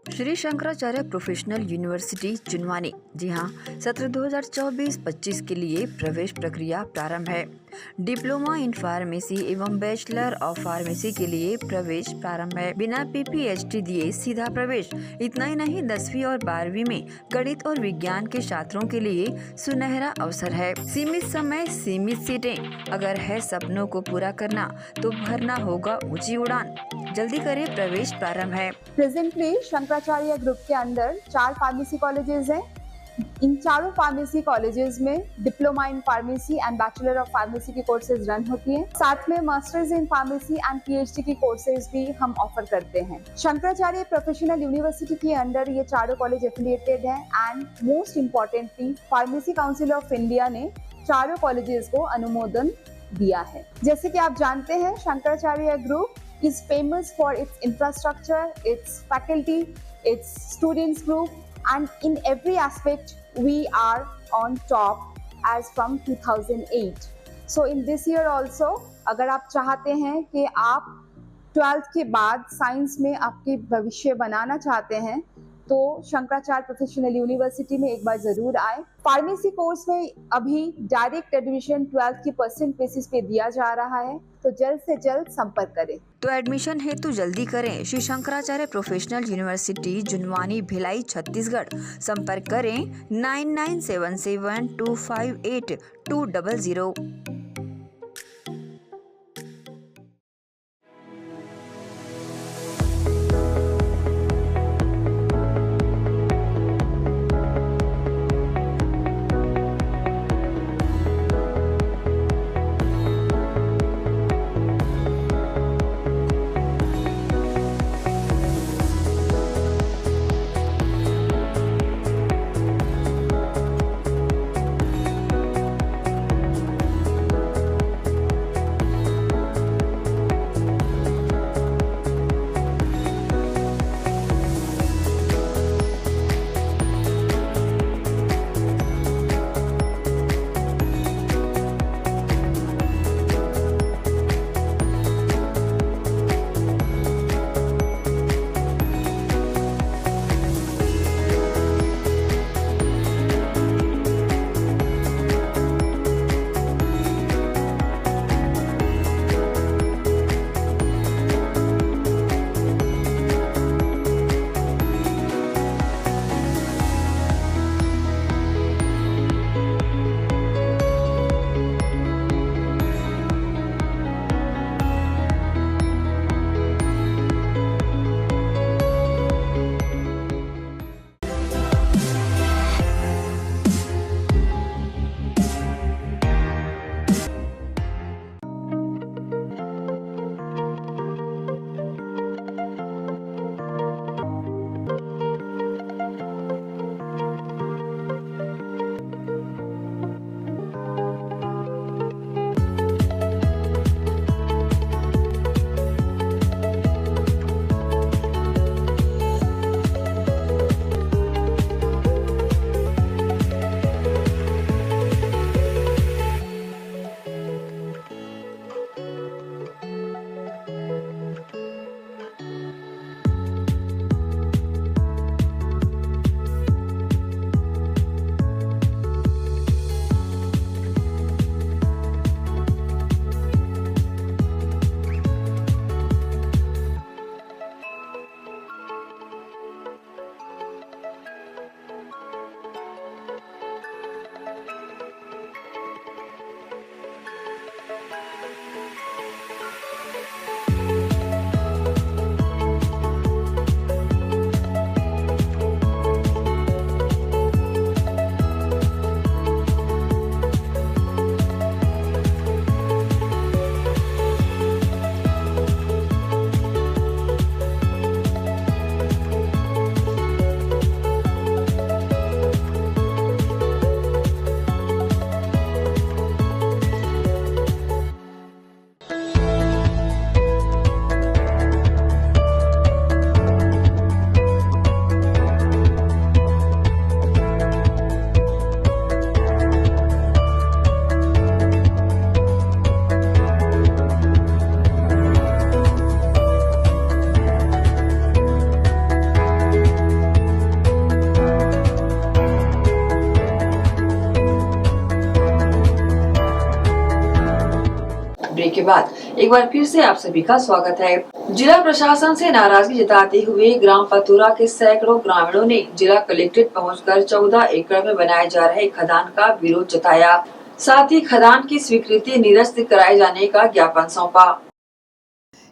श्री शंकराचार्य प्रोफेशनल यूनिवर्सिटी जुनवानी, जी हाँ, सत्र 2024-25 के लिए प्रवेश प्रक्रिया प्रारंभ है। डिप्लोमा इन फार्मेसी एवं बैचलर ऑफ फार्मेसी के लिए प्रवेश प्रारंभ है। बिना PPHD दिए सीधा प्रवेश। इतना ही नहीं, 10वीं और 12वीं में गणित और विज्ञान के छात्रों के लिए सुनहरा अवसर है। सीमित समय, सीमित सीटें। अगर है सपनों को पूरा करना तो भरना होगा ऊंची उड़ान। जल्दी करें, प्रवेश प्रारंभ है। प्रेजेंटली शंकराचार्य ग्रुप के अंदर 4 फार्मेसी कॉलेजेस हैं। इन चारों फार्मेसी कॉलेजेस में diploma in pharmacy and bachelor of pharmacy की कोर्सेज रन होती हैं। साथ में masters in pharmacy and PhD की कोर्सेज भी हम ऑफर करते हैं। शंकराचार्य प्रोफेशनल यूनिवर्सिटी के अंदर ये चारों कॉलेज एफिलिएटेड हैं and most importantly pharmacy council of India ने चारों कॉलेजेस को अनुमोदन दिया है। जैसे कि आप जानते हैं, Shankaracharya group is famous for its infrastructure, its faculty, its students group, and in every aspect we are on top as from 2008. So in this year also, अगर आप चाहते हैं कि आप 12th के बाद साइंस में आपके भविष्य बनाना चाहते हैं तो शंकराचार्य प्रोफेशनल यूनिवर्सिटी में एक बार जरूर आए। फार्मेसी कोर्स में अभी डायरेक्ट एडमिशन 12th की % बेसिस पे दिया जा रहा है, तो जल्द से जल्द संपर्क करें। तो एडमिशन हेतु जल्दी करें। Shri Shankaracharya professional university Junwani, Bhilai, Chhattisgarh. संपर्क करें 9977258200। ब्रेक के बाद एक बार फिर से आप सभी का स्वागत है। जिला प्रशासन से नाराजगी जताते हुए ग्राम पतोरा के सैकड़ों ग्रामीणों ने जिला कलेक्ट्रेट पहुंचकर 14 एकड़ में बनाए जा रहे खदान का विरोध जताया। साथ ही खदान की स्वीकृति निरस्त कराए जाने का ज्ञापन सौंपा।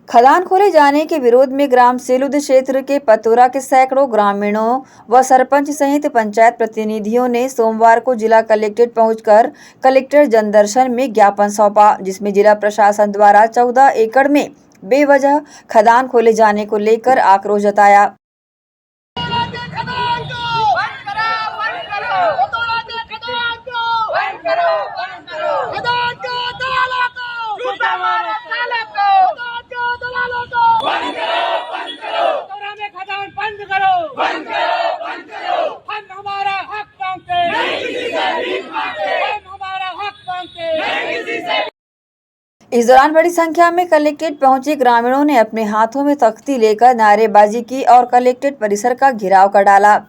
खदान खोले जाने के विरोध में ग्राम सेलुद क्षेत्र के पतोरा के सैकड़ों ग्रामीणों व सरपंच सहित पंचायत प्रतिनिधियों ने सोमवार को जिला कलेक्ट्रेट पहुंचकर कलेक्टर जनदर्शन में ज्ञापन सौंपा, जिसमें जिला प्रशासन द्वारा 14 एकड़ में बेवजह खदान खोले जाने को लेकर आक्रोश जताया। इस दौरान बड़ी संख्या में कलेक्ट्रेट पहुंचे ग्रामीणों ने अपने हाथों में तख्ती लेकर नारेबाजी की और कलेक्ट्रेट परिसर का घेराव कर डाला।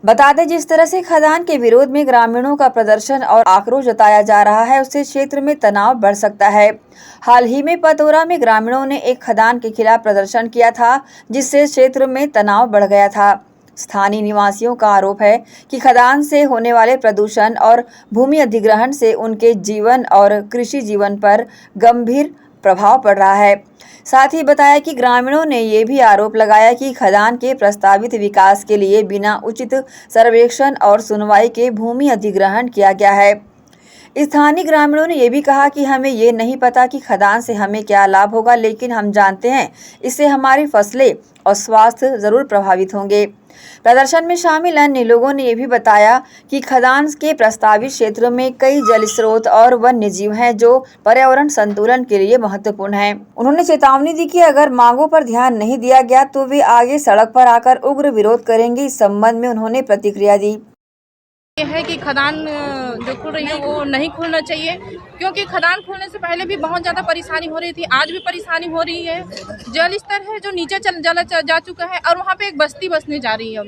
बता दें, जिस तरह से खदान के विरोध में ग्रामीणों का प्रदर्शन और आक्रोश जताया जा रहा है, उससे क्षेत्र में तनाव बढ़ सकता है। हाल ही में पतोरा में ग्रामीणों ने एक खदान के खिलाफ प्रदर्शन किया था, जिससे क्षेत्र में तनाव बढ़ गया था। स्थानीय निवासियों का आरोप है कि खदान से होने वाले प्रदूषण और भूमि अधिग्रहण से उनके जीवन और कृषि जीवन पर गंभीर प्रभाव पड़ रहा है। साथ ही बताया कि ग्रामीणों ने ये भी आरोप लगाया कि खदान के प्रस्तावित विकास के लिए बिना उचित सर्वेक्षण और सुनवाई के भूमि अधिग्रहण किया गया है। स्थानीय ग्रामीणों ने यह भी कहा कि हमें ये नहीं पता कि खदान से हमें क्या लाभ होगा, लेकिन हम जानते हैं इससे हमारी फसलें और स्वास्थ्य जरूर प्रभावित होंगे। प्रदर्शन में शामिल अन्य लोगों ने यह भी बताया कि खदान के प्रस्तावित क्षेत्र में कई जल स्रोत और वन्य जीव हैं जो पर्यावरण संतुलन के लिए महत्वपूर्ण हैं। उन्होंने चेतावनी दी कि अगर मांगों पर ध्यान नहीं दिया गया तो वे आगे सड़क पर आकर उग्र विरोध करेंगे। इस संबंध में उन्होंने प्रतिक्रिया दी। यह है कि खदान जो खुल रही है वो नहीं खुलना चाहिए, क्योंकि खदान खुलने से पहले भी बहुत ज़्यादा परेशानी हो रही थी, आज भी परेशानी हो रही है। जल स्तर है जो नीचे जा चुका है और वहाँ पे एक बस्ती बसने जा रही है।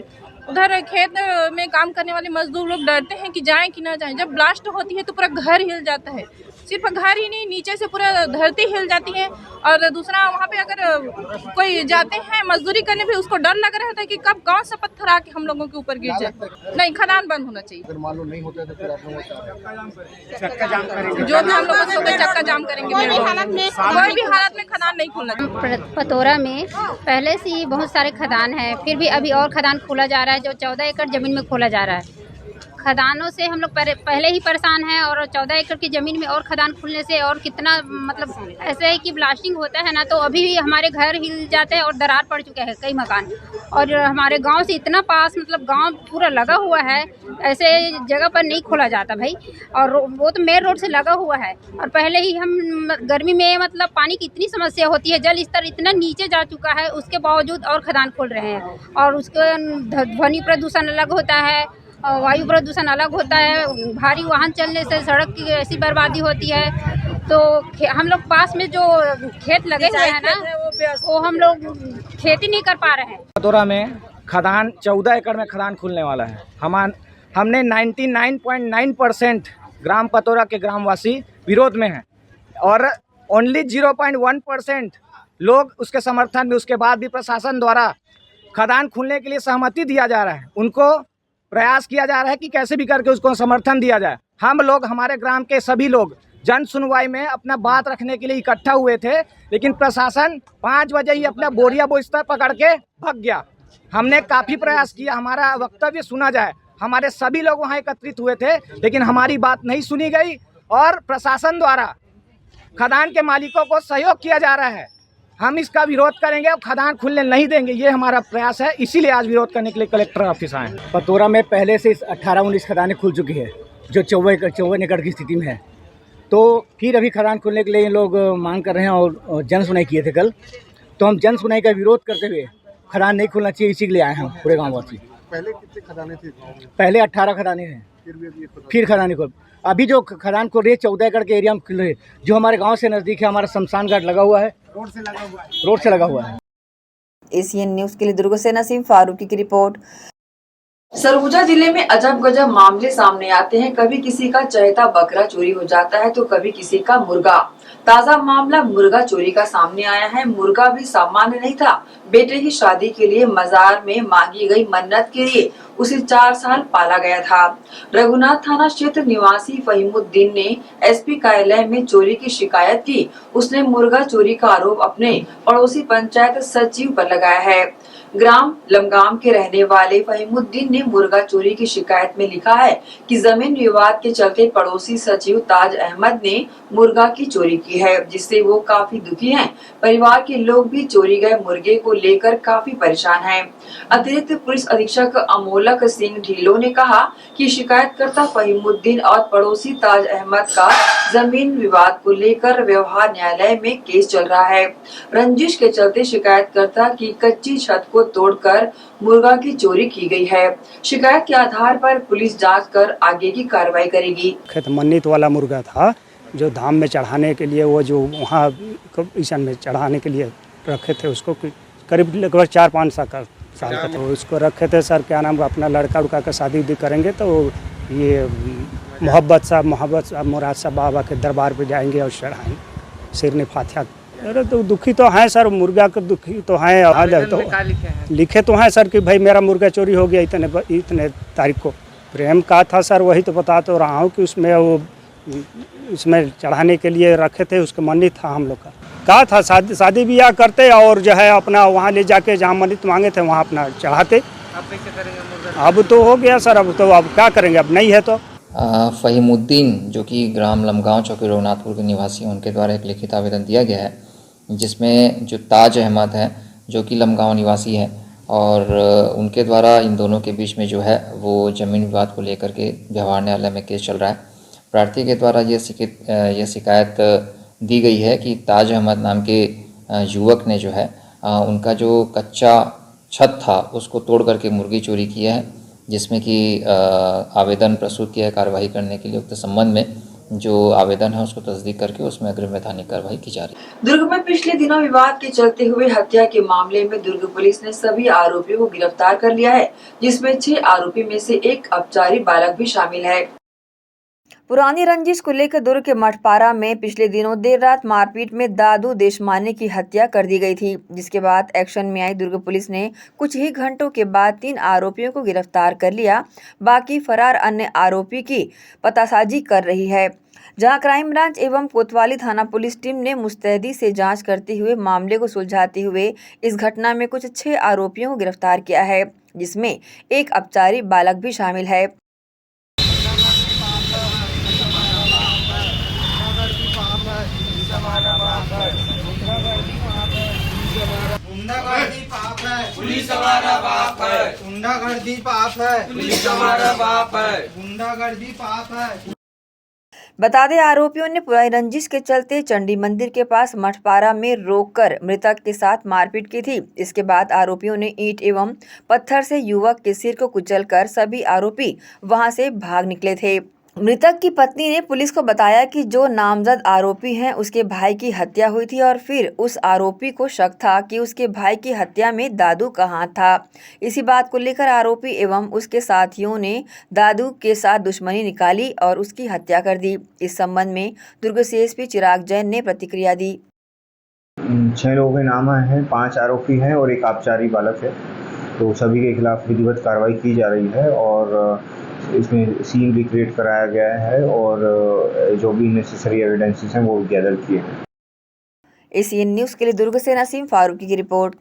उधर खेत में काम करने वाले मजदूर लोग डरते हैं कि जाएं कि ना जाएं। जब ब्लास्ट होती है तो पूरा घर हिल जाता है, सिर्फ घर ही नहीं नीचे से पूरा धरती हिल जाती है। और दूसरा वहाँ पे अगर कोई जाते हैं मजदूरी करने भी, उसको डर लग रहा है कि कब कौन सा पत्थर आके हम लोगों के ऊपर गिर जाए। नहीं, खदान बंद होना चाहिए। अगर मालूम नहीं होता तो फिर आप लोग चक्का जाम करेंगे, जो भी हम लोग चक्का जाम करेंगे। कोई भी हालत में खदान नहीं खुलना चाहिए। पतोरा में पहले से ही बहुत सारे खदान है, फिर भी अभी और खदान खोला जा रहा है जो 14 एकड़ जमीन में खोला जा रहा है। खदानों से हम लोग पहले ही परेशान हैं और 14 एकड़ की ज़मीन में और खदान खुलने से और कितना मतलब ऐसे है कि ब्लास्टिंग होता है ना, तो अभी भी हमारे घर हिल जाते हैं और दरार पड़ चुके हैं कई मकान। और हमारे गांव से इतना पास मतलब गांव पूरा लगा हुआ है, ऐसे जगह पर नहीं खोला जाता भाई। और वो तो मेन रोड से लगा हुआ है और पहले ही हम गर्मी में मतलब पानी की इतनी समस्या होती है, जल स्तर इतना नीचे जा चुका है, उसके बावजूद और खदान खोल रहे हैं। और उसके ध्वनि प्रदूषण अलग होता है, वायु प्रदूषण अलग होता है, भारी वाहन चलने से सड़क की ऐसी बर्बादी होती है। तो हम लोग पास में जो खेत लगे हुए हैं ना, वो हम लोग खेती नहीं कर पा रहे हैं। पतोरा में खदान 14 एकड़ में खदान खुलने वाला है। हमने 99.9% ग्राम पतोरा के ग्रामवासी विरोध में हैं और ओनली 0.1% लोग उसके समर्थन में। उसके बाद भी प्रशासन द्वारा खदान खुलने के लिए सहमति दिया जा रहा है, उनको प्रयास किया जा रहा है कि कैसे भी करके उसको समर्थन दिया जाए। हम लोग हमारे ग्राम के सभी लोग जन सुनवाई में अपना बात रखने के लिए इकट्ठा हुए थे, लेकिन प्रशासन 5 बजे ही अपना बोरिया बोझता पकड़ के भाग गया। हमने काफ़ी प्रयास किया हमारा वक्तव्य सुना जाए, हमारे सभी लोग वहाँ एकत्रित हुए थे, लेकिन हमारी बात नहीं सुनी गई और प्रशासन द्वारा खदान के मालिकों को सहयोग किया जा रहा है। हम इसका विरोध करेंगे और खदान खुलने नहीं देंगे, ये हमारा प्रयास है। इसीलिए आज विरोध करने के लिए कलेक्टर ऑफिस आए हैं। पतोरा में पहले से 18-19 खदानें खुल चुकी है जो 54 एकड़ की स्थिति में है। तो फिर अभी खदान खोलने के लिए ये लोग मांग कर रहे हैं और जन सुनाई किए थे कल। तो हम जन सुनाई का विरोध करते हुए खदान नहीं खोलना चाहिए इसी के लिए आए हैं पूरे गाँव वासी। पहले कितने खदानें थी? पहले 18 खदानें हैं, फिर खदान खोल। अभी जो खदान खोल रही है 14 एकड़ के एरिया में खुल रही है, जो हमारे गांव से नज़दीक है। हमारा शमशान घाट लगा हुआ है, रोड से लगा हुआ है। एशियन न्यूज़ के लिए दुर्ग से नसीम फारूकी की रिपोर्ट। सरगुजा जिले में अजब गजब मामले सामने आते हैं। कभी किसी का चहेता बकरा चोरी हो जाता है तो कभी किसी का मुर्गा। ताजा मामला मुर्गा चोरी का सामने आया है। मुर्गा भी सामान्य नहीं था। बेटे की शादी के लिए मजार में मांगी गई मन्नत के लिए उसे 4 साल पाला गया था। रघुनाथ थाना क्षेत्र निवासी फहीमुद्दीन ने एसपी कार्यालय में चोरी की शिकायत की। उसने मुर्गा चोरी का आरोप अपने पड़ोसी पंचायत सचिव पर लगाया है। ग्राम लमगाम के रहने वाले फहीमुद्दीन ने मुर्गा चोरी की शिकायत में लिखा है कि जमीन विवाद के चलते पड़ोसी सचिव ताज अहमद ने मुर्गा की चोरी की है, जिससे वो काफी दुखी हैं। परिवार के लोग भी चोरी गए मुर्गे को लेकर काफी परेशान हैं। अतिरिक्त पुलिस अधीक्षक अमोलक सिंह ढीलों ने कहा कि शिकायतकर्ता फहीमुद्दीन और पड़ोसी ताज अहमद का जमीन विवाद को लेकर व्यवहार न्यायालय में केस चल रहा है। रंजिश के चलते शिकायतकर्ता की कच्ची छत को तोड़कर मुर्गा की चोरी की गई है। शिकायत के आधार पर पुलिस जांच कर आगे की कार्रवाई करेगी। मन्नत वाला मुर्गा था जो धाम में चढ़ाने के लिए, वो जो वहाँ ईशान में चढ़ाने के लिए रखे थे, उसको करीब लगभग 4-5 साल का था। उसको रखे थे सर, क्या नाम, अपना लड़का उड़का का शादी उदी करेंगे तो ये मोहब्बत साहब मुराद साहब बाबा के दरबार पे जाएंगे और चढ़ाएंगे सिरने फातिहा। अरे तो दुखी तो हैं सर, मुर्गा के दुखी तो हैं। तो लिखे तो हैं सर कि भाई मेरा मुर्गा चोरी हो गया इतने तारीख को। प्रेम का था सर, वही तो बता तो रहा हूँ कि उसमें चढ़ाने के लिए रखे थे। उसका मन्नत था हम लोग का, कहा था शादी ब्याह करते और जो है अपना वहाँ ले जाके जहाँ मन्नत मांगे थे वहाँ अपना चढ़ाते। अब तो हो गया सर, अब क्या करेंगे, अब नहीं है तो। फहीमुद्दीन जो कि ग्राम लमगांव चौकी रघुनाथपुर के निवासी हैं, उनके द्वारा एक लिखित आवेदन दिया गया है, जिसमें जो ताज अहमद हैं जो कि लमगांव निवासी हैं और उनके द्वारा इन दोनों के बीच में जो है वो ज़मीन विवाद को लेकर के व्यवहार न्यायालय में केस चल रहा है। प्रार्थी के द्वारा यह शिकायत दी गई है कि ताज अहमद नाम के युवक ने जो है उनका जो कच्चा छत था उसको तोड़ करके मुर्गी चोरी किया है, जिसमें कि आवेदन प्रस्तुत किया है कार्रवाई करने के लिए। उक्त संबंध में जो आवेदन है उसको तस्दीक करके उसमें अग्रिम वैधानिक कार्रवाई की जा रही है। दुर्ग में पिछले दिनों विवाद के चलते हुए हत्या के मामले में दुर्ग पुलिस ने सभी आरोपियों को गिरफ्तार कर लिया है, जिसमें 6 आरोपी में से एक अपचारी बालक भी शामिल है। पुरानी रंजिश को लेकर दुर्ग के मठपारा में पिछले दिनों देर रात मारपीट में दादू देशमाने की हत्या कर दी गई थी, जिसके बाद एक्शन में आई दुर्ग पुलिस ने कुछ ही घंटों के बाद 3 आरोपियों को गिरफ्तार कर लिया। बाकी फरार अन्य आरोपी की पतासाजी कर रही है, जहां क्राइम ब्रांच एवं कोतवाली थाना पुलिस टीम ने मुस्तैदी से जांच करते हुए मामले को सुलझाते हुए इस घटना में कुछ 6 आरोपियों को गिरफ्तार किया है, जिसमें एक अपचारी बालक भी शामिल है। गुंडागर्दी पाप है, पुलिस हमारा बाप है। गुंडागर्दी पाप है, पुलिस हमारा बाप है। गुंडागर्दी पाप है। बता दें, आरोपियों ने पुरानी रंजिश के चलते चंडी मंदिर के पास मठपारा में रोककर मृतक के साथ मारपीट की थी। इसके बाद आरोपियों ने ईंट एवं पत्थर से युवक के सिर को कुचलकर सभी आरोपी वहां से भाग निकले थे। मृतक की पत्नी ने पुलिस को बताया कि जो नामजद आरोपी हैं उसके भाई की हत्या हुई थी और फिर उस आरोपी को शक था कि उसके भाई की हत्या में दादू का हाथ था। इसी बात को लेकर आरोपी एवं उसके साथियों ने दादू के साथ दुश्मनी निकाली और उसकी हत्या कर दी। इस संबंध में दुर्ग से एसपी चिराग जैन ने प्रतिक्रिया दी। 6 लोगों के नाम हैं, 5 आरोपी हैं और एक अपचारी बालक है। तो सभी के खिलाफ विधिवत कार्रवाई की जा रही है और इसमें सीन भी क्रिएट कराया गया है और जो भी नेसेसरी एविडेंसेस हैं वो गैदर किए हैं। एशियन न्यूज़ के लिए दुर्ग से नसीम फारूकी की report.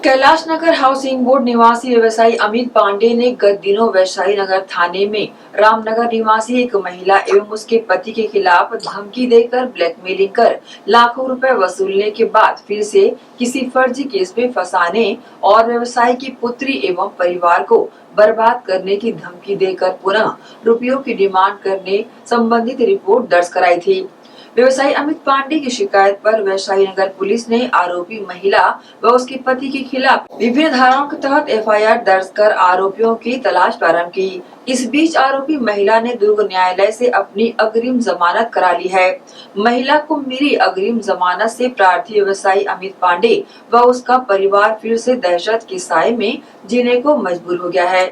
Kailash Nagar housing board निवासी व्यवसायी अमित पांडे ने गत दिनों वैशाली नगर थाने में रामनगर निवासी एक महिला एवं उसके पति के खिलाफ धमकी देकर ब्लैकमेलिंग कर लाखों रुपए वसूलने के बाद फिर से किसी फर्जी केस में फंसाने और व्यवसायी की पुत्री एवं परिवार को बर्बाद करने की धमकी देकर पुनः रुपयों की डिमांड करने संबंधित रिपोर्ट दर्ज कराई थी। व्यवसायी अमित पांडे की शिकायत पर वैशाली नगर पुलिस ने आरोपी महिला व उसके पति के खिलाफ विभिन्न धाराओं के तहत एफआईआर दर्ज कर आरोपियों की तलाश प्रारंभ की। इस बीच आरोपी महिला ने दुर्ग न्यायालय से अपनी अग्रिम जमानत करा ली है। महिला को मिली अग्रिम जमानत से प्रार्थी व्यवसायी अमित पांडे व उसका परिवार फिर से दहशत के साए में जीने को मजबूर हो गया है।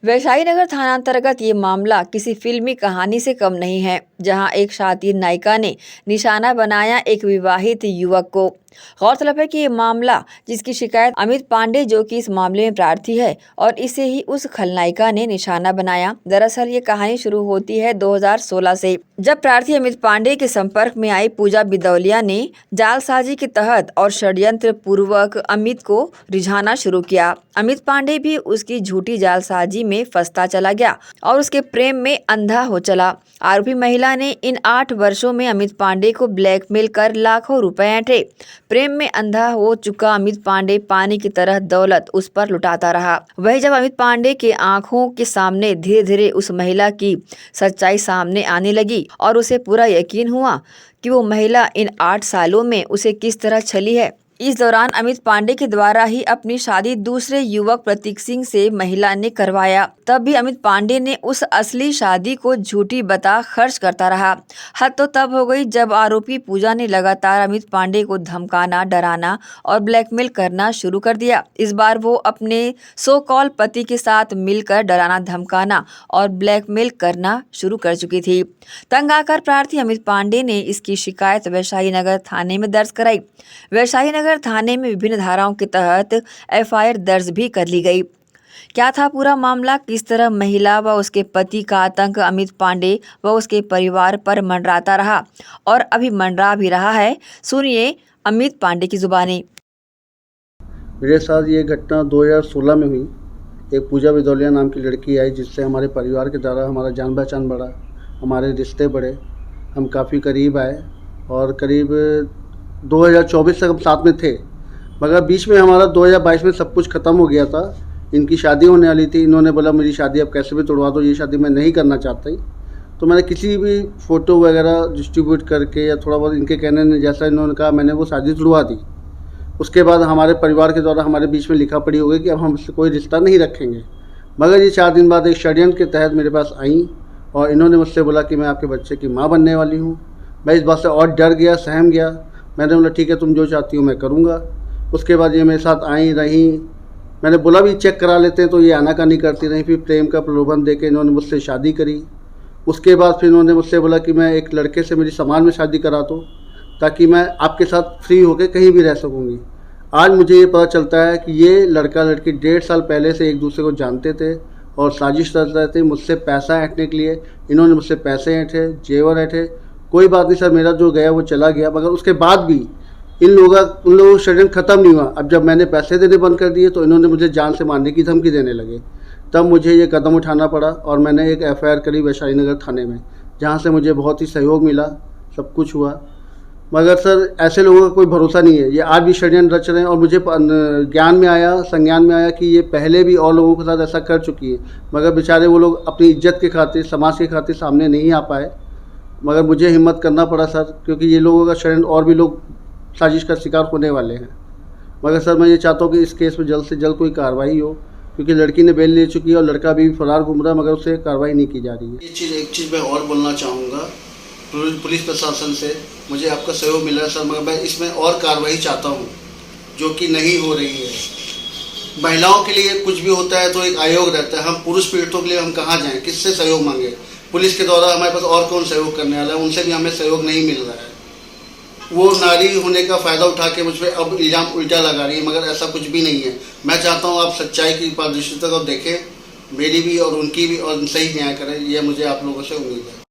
वैशाली नगर थाना अंतर्गत ये मामला किसी फिल्मी कहानी से कम नहीं है, जहां एक शातिर नायिका ने निशाना बनाया एक विवाहित युवक को। गौरतलब है कि ये मामला जिसकी शिकायत अमित पांडे जो कि इस मामले में प्रार्थी है और इसे ही उस खलनायिका ने निशाना बनाया। दरअसल ये कहानी शुरू होती है 2016 से, जब प्रार्थी अमित पांडे के संपर्क में आई पूजा बिदौलिया ने जालसाजी के तहत और षड्यंत्र पूर्वक अमित को रिझाना शुरू किया। अमित पांडे भी उसकी झूठी जालसाजी में फंसता चला गया और उसके प्रेम में अंधा हो चला। आरोपी महिला ने इन 8 वर्षों में अमित पांडे को ब्लैकमेल कर लाखों रुपए ऐंठे। प्रेम में अंधा हो चुका अमित पांडे पानी की तरह दौलत उस पर लुटाता रहा। वही जब अमित पांडे के आंखों के सामने धीरे धीरे उस महिला की सच्चाई सामने आने लगी और उसे पूरा यकीन हुआ कि वो महिला इन 8 सालों में उसे किस तरह छली है। इस दौरान अमित पांडे के द्वारा ही अपनी शादी दूसरे युवक प्रतीक सिंह से महिला ने करवाया। तब भी अमित पांडे ने उस असली शादी को झूठी बता खर्च करता रहा। हद तो तब हो गई जब आरोपी पूजा ने लगातार अमित पांडे को धमकाना, डराना और ब्लैकमेल करना शुरू कर दिया। इस बार वो अपने सो कॉल पति के साथ मिलकर डराना, धमकाना और ब्लैकमेल करना शुरू कर चुकी थी। तंग आकर प्रार्थी अमित पांडे ने इसकी शिकायत वैशाली नगर थाने में दर्ज कराई। वैशाली नगर थाने में विभिन्न धाराओं के तहत एफआईआर दर्ज भी कर ली गई। क्या था पूरा मामला, किस तरह महिला व उसके पति का आतंक अमित पांडे व उसके परिवार पर मंडराता रहा और अभी मंडरा भी रहा है, सुनिए अमित पांडे की जुबानी। मेरे साथ ये घटना 2016 में हुई। एक पूजा बिदौलिया नाम की लड़की आई जिससे हमारे परिवार के द्वारा हमारा जान पहचान बढ़ा, हमारे रिश्ते बढ़े, हम काफ़ी करीब आए और करीब 2024 तक हम साथ में थे। मगर बीच में हमारा 2022 में सब कुछ ख़त्म हो गया था। इनकी शादी होने वाली थी। इन्होंने बोला मेरी शादी अब कैसे भी तोड़वा दो, ये शादी मैं नहीं करना चाहता ही। तो मैंने किसी भी फ़ोटो वगैरह डिस्ट्रीब्यूट करके या थोड़ा बहुत इनके कहने ने जैसा इन्होंने कहा मैंने वो शादी तोड़वा दी। उसके बाद हमारे परिवार के द्वारा हमारे बीच में लिखा पड़ी हो गई कि अब हम इससे कोई रिश्ता नहीं रखेंगे। मगर ये 4 दिन बाद एक षड्यंत्र के तहत मेरे पास आई और इन्होंने मुझसे बोला कि मैं आपके बच्चे की माँ बनने वाली हूँ। मैं इस बात से और डर गया, सहम गया। मैंने बोला ठीक है, तुम जो चाहती हो मैं करूँगा। उसके बाद ये मेरे साथ आई रही। मैंने बोला भी चेक करा लेते हैं तो ये आनाकानी करती रही। फिर प्रेम का प्रलोभन देके इन्होंने मुझसे शादी करी। उसके बाद फिर इन्होंने मुझसे बोला कि मैं एक लड़के से मेरी समाज में शादी करा दो ताकि मैं आपके साथ फ्री होकर कहीं भी रह सकूँगी। आज मुझे ये पता चलता है कि ये लड़का लड़की 1.5 साल पहले से एक दूसरे को जानते थे और साजिश कर रहे थे मुझसे पैसा ऐंठने के लिए। इन्होंने मुझसे पैसे ऐंठे, जेवर ऐंठे। कोई बात नहीं सर, मेरा जो गया वो चला गया। मगर उसके बाद भी उन लोगों का षड्यंत्र ख़त्म नहीं हुआ। अब जब मैंने पैसे देने बंद कर दिए तो इन्होंने मुझे जान से मारने की धमकी देने लगे। तब मुझे ये कदम उठाना पड़ा और मैंने एक एफआईआर करी वैशाली नगर थाने में, जहाँ से मुझे बहुत ही सहयोग मिला, सब कुछ हुआ। मगर सर ऐसे लोगों का कोई भरोसा नहीं है। ये आज भी षड्यंत्र रच रहे हैं और मुझे ज्ञान में आया, संज्ञान में आया कि ये पहले भी और लोगों के साथ ऐसा कर चुकी है। मगर बेचारे वो लोग अपनी इज्जत के खातिर, समाज के खातिर सामने नहीं आ पाए। मगर मुझे हिम्मत करना पड़ा सर, क्योंकि ये लोगों का षड्यंत्र और भी लोग साजिश का शिकार होने वाले हैं। मगर सर मैं ये चाहता हूँ कि इस केस में जल्द से जल्द कोई कार्रवाई हो, क्योंकि लड़की ने बेल ले चुकी है और लड़का भी फरार घूम रहा है, मगर उससे कार्रवाई नहीं की जा रही है। एक चीज़ मैं और बोलना चाहूँगा पुलिस प्रशासन से, मुझे आपका सहयोग मिल रहा है सर, मगर मैं इसमें और कार्रवाई चाहता हूँ जो कि नहीं हो रही है। महिलाओं के लिए कुछ भी होता है तो एक आयोग रहता है। हम पुरुष पीड़ितों के लिए हम कहाँ जाएँ, किससे सहयोग मांगे? पुलिस के द्वारा हमारे पास और कौन सहयोग करने वाला है? उनसे भी हमें सहयोग नहीं मिल रहा है। वो नारी होने का फ़ायदा उठा के मुझ पर अब इल्ज़ाम उल्टा लगा रही है, मगर ऐसा कुछ भी नहीं है। मैं चाहता हूँ आप सच्चाई की पारदर्शिता को देखें, मेरी भी और उनकी भी, और सही न्याय करें। यह मुझे आप लोगों से उम्मीद है।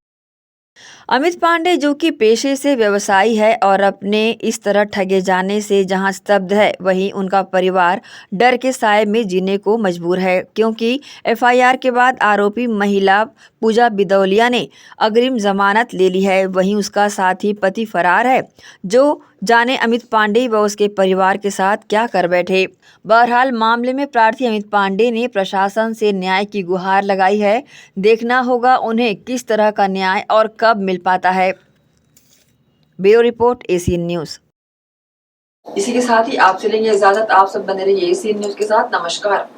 अमित पांडे जो कि पेशे से व्यवसायी है और अपने इस तरह ठगे जाने से जहां स्तब्ध है, वहीं उनका परिवार डर के साए में जीने को मजबूर है, क्योंकि एफआईआर के बाद आरोपी महिला पूजा बिदौलिया ने अग्रिम जमानत ले ली है। वहीं उसका साथी पति फरार है। जो जाने अमित पांडे व उसके परिवार के साथ क्या कर बैठे। बहरहाल मामले में प्रार्थी अमित पांडे ने प्रशासन से न्याय की गुहार लगाई है। देखना होगा उन्हें किस तरह का न्याय और कब मिल पाता है। Bureau report ACN news. इसी के साथ ही आपसे लेंगे इजाजत। आप सब बने रहिए एसीएन न्यूज़ के साथ। नमस्कार।